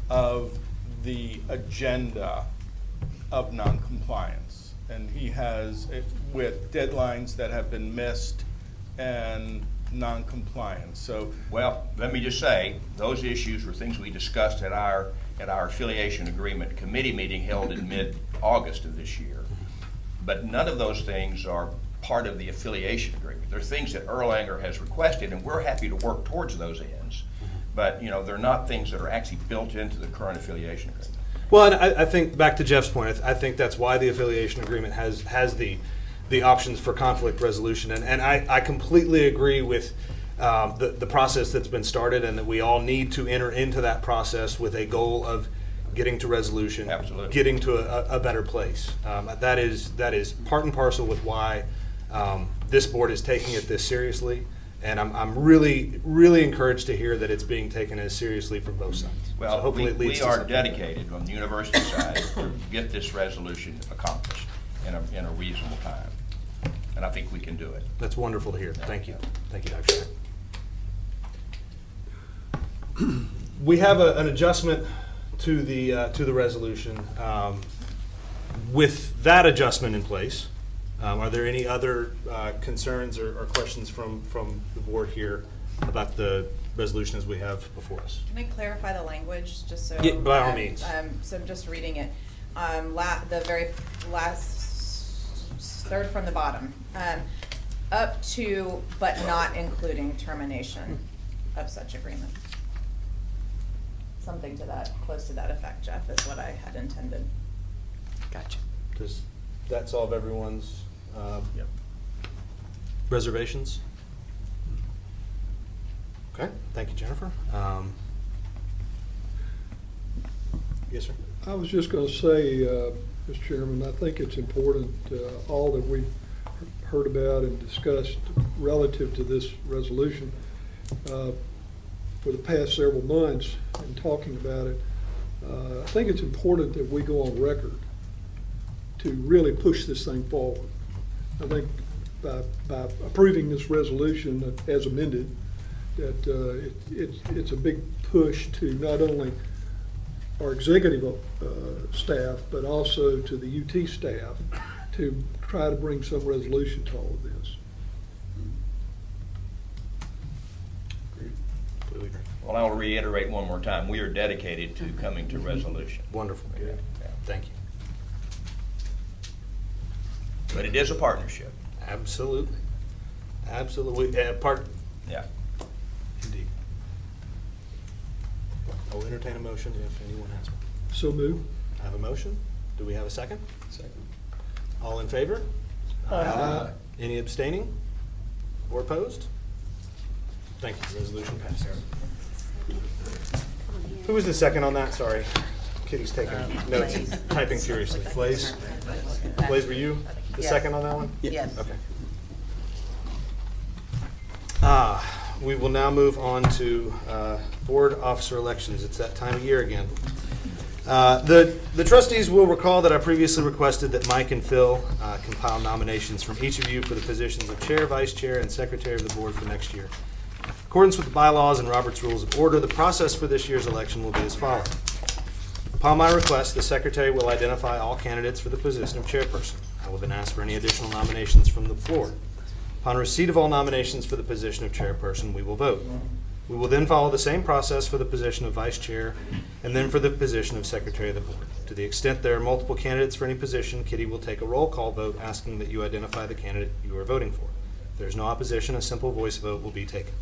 D: of the agenda of noncompliance, and he has it with deadlines that have been missed and noncompliance. So,
A: well, let me just say, those issues were things we discussed at our affiliation agreement committee meeting held in mid-August of this year. But none of those things are part of the affiliation agreement. They're things that Erlanger has requested, and we're happy to work towards those ends. But, they're not things that are actually built into the current affiliation agreement.
B: Well, and I think, back to Jeff's point, I think that's why the affiliation agreement has the options for conflict resolution. And I completely agree with the process that's been started, and that we all need to enter into that process with a goal of getting to resolution,
A: Absolutely.
B: getting to a better place. That is part and parcel with why this board is taking it this seriously, and I'm really, really encouraged to hear that it's being taken as seriously from both sides. So
A: Well,
B: hopefully
A: we
B: it leads
A: we
B: to
A: are
B: something.
A: dedicated on the university side to get this resolution accomplished in a reasonable time. And I think we can do it.
B: That's wonderful to hear. Thank you. Thank you, Dr. Shack. We have an adjustment to the resolution. With that adjustment in place, are there any other concerns or questions from the board here about the resolution as we have before us?
P: Can I clarify the language, just so?
B: Yeah, by all means.
P: So I'm just reading it. The very last, third from the bottom. Up to, but not including termination of such agreement. Something to that, close to that effect, Jeff, is what I had intended.
O: Gotcha.
B: Does that solve everyone's reservations? Okay, thank you, Jennifer. Yes, sir.
E: I was just going to say, Mr. Chairman, I think it's important, all that we've heard about and discussed relative to this resolution for the past several months and talking about it. I think it's important that we go on record to really push this thing forward. I think by approving this resolution as amended, that it's a big push to not only our executive staff, but also to the UT staff to try to bring some resolution to all of this.
B: Completely agree.
A: Well, I'll reiterate one more time. We are dedicated to coming to resolution.
B: Wonderful.
A: Yeah.
B: Thank you.
A: But it is a partnership.
B: Absolutely. Absolutely.
A: Yeah.
B: Indeed. I'll entertain a motion if anyone has one.
E: So move.
B: I have a motion. Do we have a second?
L: Second.
B: All in favor?
E: Aye.
B: Any abstaining or opposed? Thank you. Resolution passed. Who was the second on that? Sorry. Kitty's taking notes and typing furiously. Blaze? Blaze, were you the
K: Yes.
B: second on that one?
K: Yes.
B: Okay. We will now move on to board officer elections. It's that time of year again. The trustees will recall that I previously requested that Mike and Phil compile nominations from each of you for the positions of chair, vice chair, and secretary of the board for next year. In accordance with the bylaws and Robert's Rules of Order, the process for this year's election will be as follows. Upon my request, the secretary will identify all candidates for the position of chairperson. I will then ask for any additional nominations from the floor. Upon receipt of all nominations for the position of chairperson, we will vote. We will then follow the same process for the position of vice chair and then for the position of secretary of the board. To the extent there are multiple candidates for any position, Kitty will take a roll call vote asking that you identify the candidate you are voting for. If there is no opposition, a simple voice vote will be taken.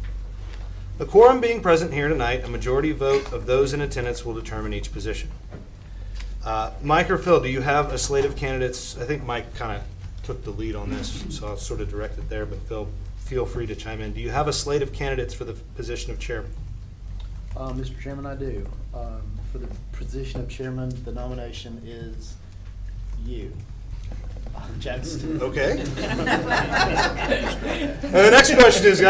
B: A quorum being present here tonight, a majority vote of those in attendance will determine each position. Mike or Phil, do you have a slate of candidates? I think Mike kind of took the lead on this, so I'll sort of direct it there, but Phil, feel free to chime in. Do you have a slate of candidates for the position of chairman?
I: Mr. Chairman, I do. For the position of chairman, the nomination is you. Jackson.
B: Okay. And the next question is,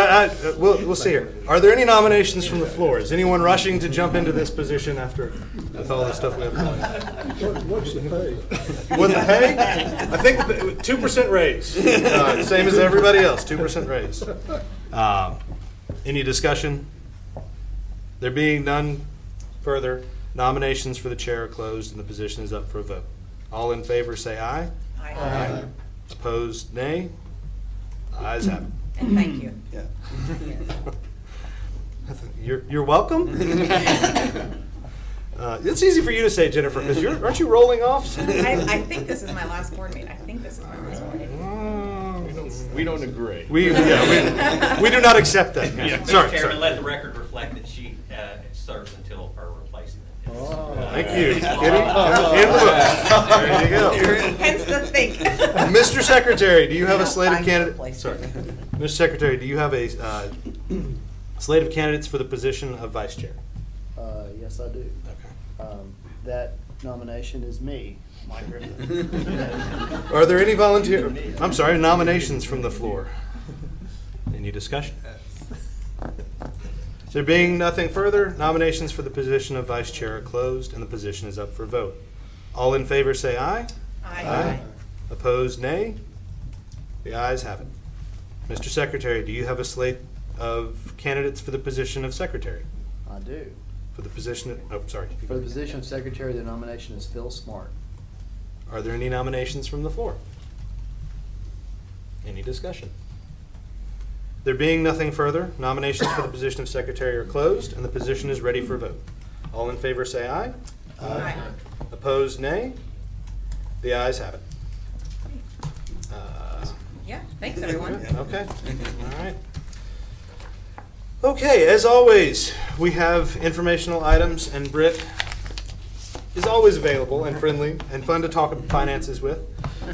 B: we'll see here. Are there any nominations from the floor? Is anyone rushing to jump into this position after with all the stuff we have going on?
E: What's the pay?
B: What the pay? I think 2% raise. Same as everybody else, 2% raise. Any discussion? There being none further, nominations for the chair are closed and the position is up for a vote. All in favor say aye.
P: Aye.
B: Opposed, nay. Ayes have it.
P: And thank you.
B: Yeah. You're welcome. It's easy for you to say, Jennifer, because aren't you rolling off?
P: I think this is my last board meeting. I think this is my last board meeting.
D: We don't agree.
B: We do not accept that.
G: Mr.
B: Sorry.
G: Chairman, let the record reflect that she serves until her replacement.
B: Thank you, Kitty. In the book. There you go.
P: Hence the think.
B: Mr. Secretary, do you have a slate of candidates? Sorry. Mr. Secretary, do you have a Slate of candidates for the position of vice chair.
I: Yes, I do.
B: Okay.
I: That nomination is me, Mike Griffin.
B: Are there any nominations from the floor? Any discussion? There being nothing further, nominations for the position of vice chair are closed and the position is up for vote. All in favor say aye.
P: Aye.
B: Opposed, nay. The ayes have it. Mr. Secretary, do you have a slate of candidates for the position of secretary?
I: I do.
B: For the position of,
I: For the position of secretary, the nomination is Phil Smart.
B: Are there any nominations from the floor? Any discussion? There being nothing further, nominations for the position of secretary are closed and the position is ready for vote. All in favor say aye.
P: Aye.
B: Opposed, nay. The ayes have it.
P: Yeah, thanks, everyone.
B: Okay, all right. Okay, as always, we have informational items, and Britt is always available and friendly and fun to talk about finances with.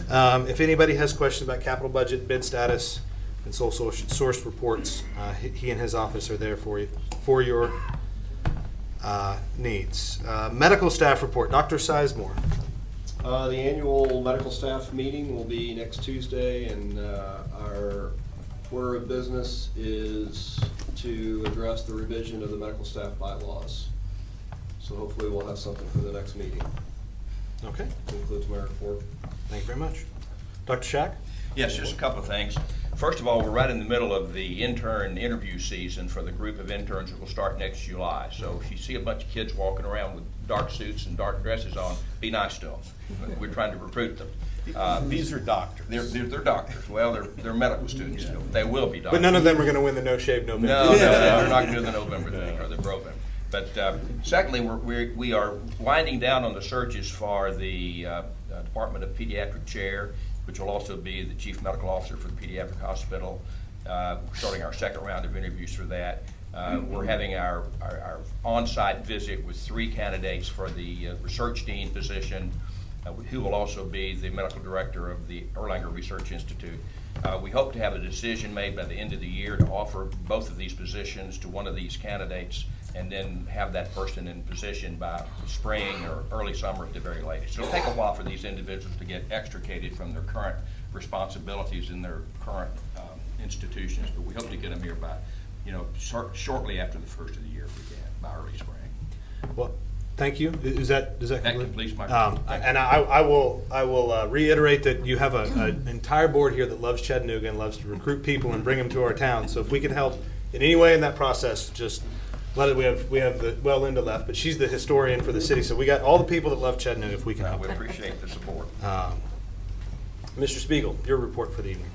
B: If anybody has questions about capital budget, bid status, and sole source reports, he and his office are there for you, for your needs. Medical staff report, Dr. Sizemore.
T: The annual medical staff meeting will be next Tuesday, and our order of business is to address the revision of the medical staff bylaws. So hopefully we'll have something for the next meeting.
B: Okay.
T: That concludes my report.
B: Thank you very much. Dr. Shack?
A: Yes, just a couple of things. First of all, we're right in the middle of the intern interview season for the group of interns that will start next July. So if you see a bunch of kids walking around with dark suits and dark dresses on, be nice to them. We're trying to recruit them.
D: These are doctors.
A: They're doctors. Well, they're medical students still. They will be doctors.
B: But none of them are going to win the No Shave November.
A: No, they're not going to do the November thing or the Groven. But secondly, we are winding down on the searches for the Department of Pediatric Chair, which will also be the Chief Medical Officer for the Pediatric Hospital. We're starting our second round of interviews for that. We're having our on-site visit with 3 candidates for the Research Dean position, who will also be the Medical Director of the Erlanger Research Institute. We hope to have a decision made by the end of the year to offer both of these positions to one of these candidates, and then have that person in position by spring or early summer at the very latest. It'll take a while for these individuals to get extricated from their current responsibilities in their current institutions, but we hope to get them here by, shortly after the first of the year if we can, by early spring.
B: Well, thank you. Does that
A: completes my
B: and I will reiterate that you have an entire board here that loves Chattanooga and loves to recruit people and bring them to our town. So if we can help in any way in that process, just let it. We have the Linda left, but she's the historian for the city. So we got all the people that love Chattanooga. If we can help,
A: we appreciate the support.
B: Mr. Spiegel, your report for the evening.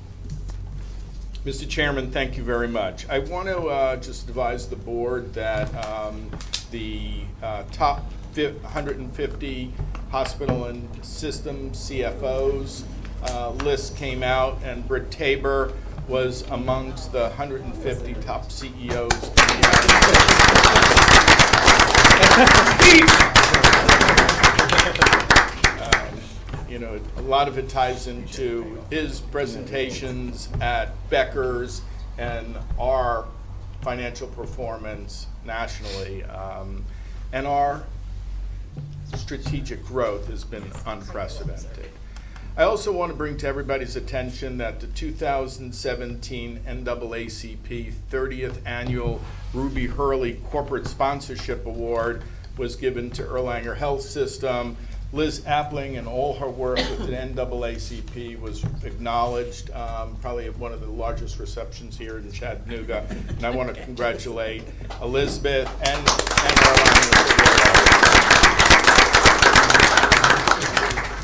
D: Mr. Chairman, thank you very much. I want to just advise the board that the top 150 hospital and system CFOs list came out, and Britt Tabor was amongst the 150 top CEOs in the United States. A lot of it ties into his presentations at Becker's and our financial performance nationally. And our strategic growth has been unprecedented. I also want to bring to everybody's attention that the 2017 NAACP 30th Annual Ruby Hurley Corporate Sponsorship Award was given to Erlanger Health System. Liz Appling and all her work with the NAACP was acknowledged, probably at one of the largest receptions here in Chattanooga. And I want to congratulate Elizabeth and Erlanger.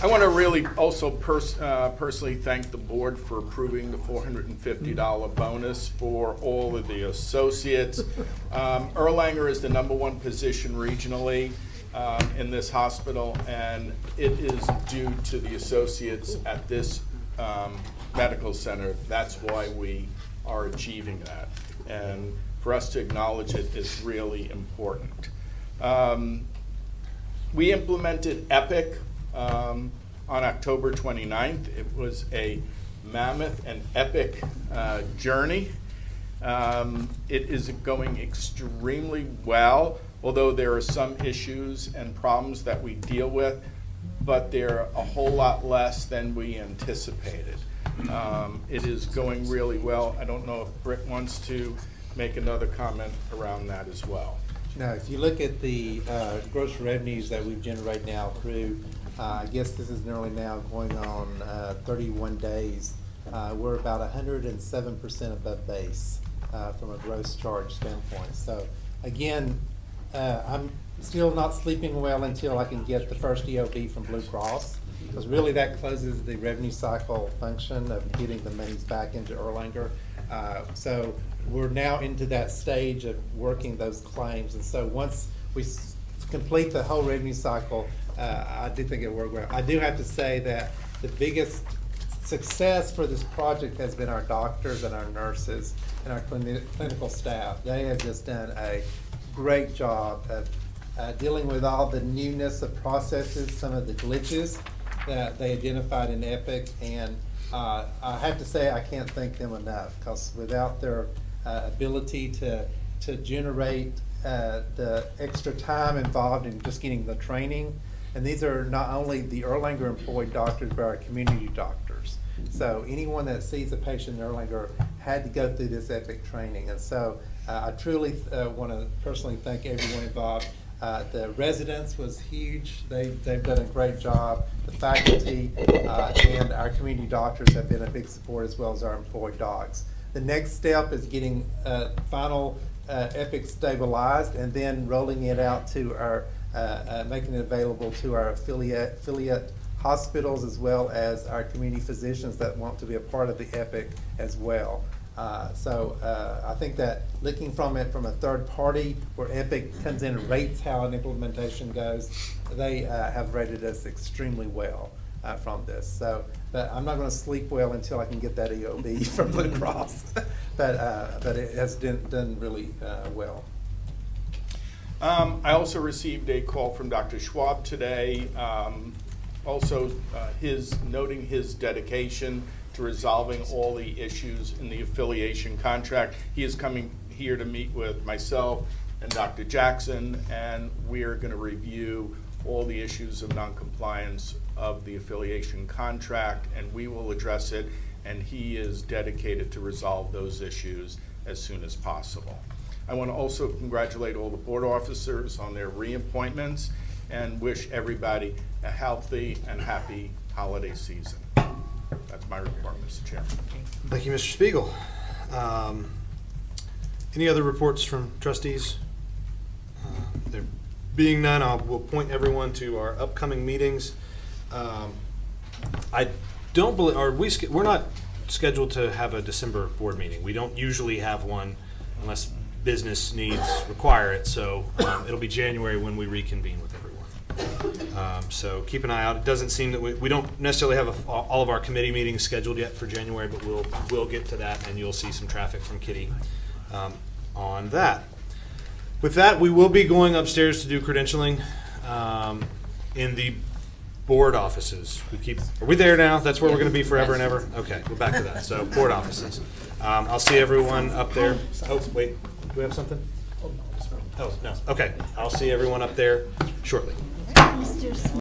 D: I want to really also personally thank the board for approving the $450 bonus for all of the associates. Erlanger is the #1 position regionally in this hospital, and it is due to the associates at this medical center. That's why we are achieving that. And for us to acknowledge it is really important. We implemented EPIC on October 29th. It was a mammoth and epic journey. It is going extremely well, although there are some issues and problems that we deal with, but they're a whole lot less than we anticipated. It is going really well. I don't know if Britt wants to make another comment around that as well.
F: Now, if you look at the gross revenues that we've generated now through, I guess this is nearly now going on 31 days, we're about 107% above base from a gross charge standpoint. So again, I'm still not sleeping well until I can get the first EOB from Blue Cross, because really that closes the revenue cycle function of getting the monies back into Erlanger. So we're now into that stage of working those claims, and so once we complete the whole revenue cycle, I do think it'll work well. I do have to say that the biggest success for this project has been our doctors and our nurses and our clinical staff. They have just done a great job of dealing with all the newness of processes, some of the glitches that they identified in Epic, and I have to say I can't thank them enough, because without their ability to generate the extra time involved in just getting the training, and these are not only the Erlanger employed doctors, but our community doctors. So anyone that sees a patient in Erlanger had to go through this Epic training, and so I truly want to personally thank everyone involved. The residents was huge. They've done a great job. The faculty and our community doctors have been a big support, as well as our employed docs. The next step is getting final Epic stabilized and then rolling it out to our, making it available to our affiliate hospitals, as well as our community physicians that want to be a part of the Epic as well. So I think that looking from it from a third party, where Epic comes in and rates how an implementation goes, they have rated us extremely well from this. So, but I'm not going to sleep well until I can get that EOB from Blue Cross. But it has done really well.
D: I also received a call from Dr. Schwab today, noting his dedication to resolving all the issues in the affiliation contract. He is coming here to meet with myself and Dr. Jackson, and we are going to review all the issues of noncompliance of the affiliation contract, and we will address it, and he is dedicated to resolve those issues as soon as possible. I want to also congratulate all the board officers on their reappointments and wish everybody a healthy and happy holiday season. That's my report, Mr. Chairman.
B: Thank you, Mr. Spiegel. Any other reports from trustees? There being none, we'll point everyone to our upcoming meetings. I don't believe, we're not scheduled to have a December board meeting. We don't usually have one unless business needs require it. So it'll be January when we reconvene with everyone. So keep an eye out. It doesn't seem that we don't necessarily have all of our committee meetings scheduled yet for January, but we'll get to that, and you'll see some traffic from Kitty on that. With that, we will be going upstairs to do credentialing in the board offices. Are we there now? That's where we're going to be forever and ever? Okay, we're back to that. So board offices. I'll see everyone up there. Oh, wait. Do we have something? Oh, no. Okay. I'll see everyone up there shortly.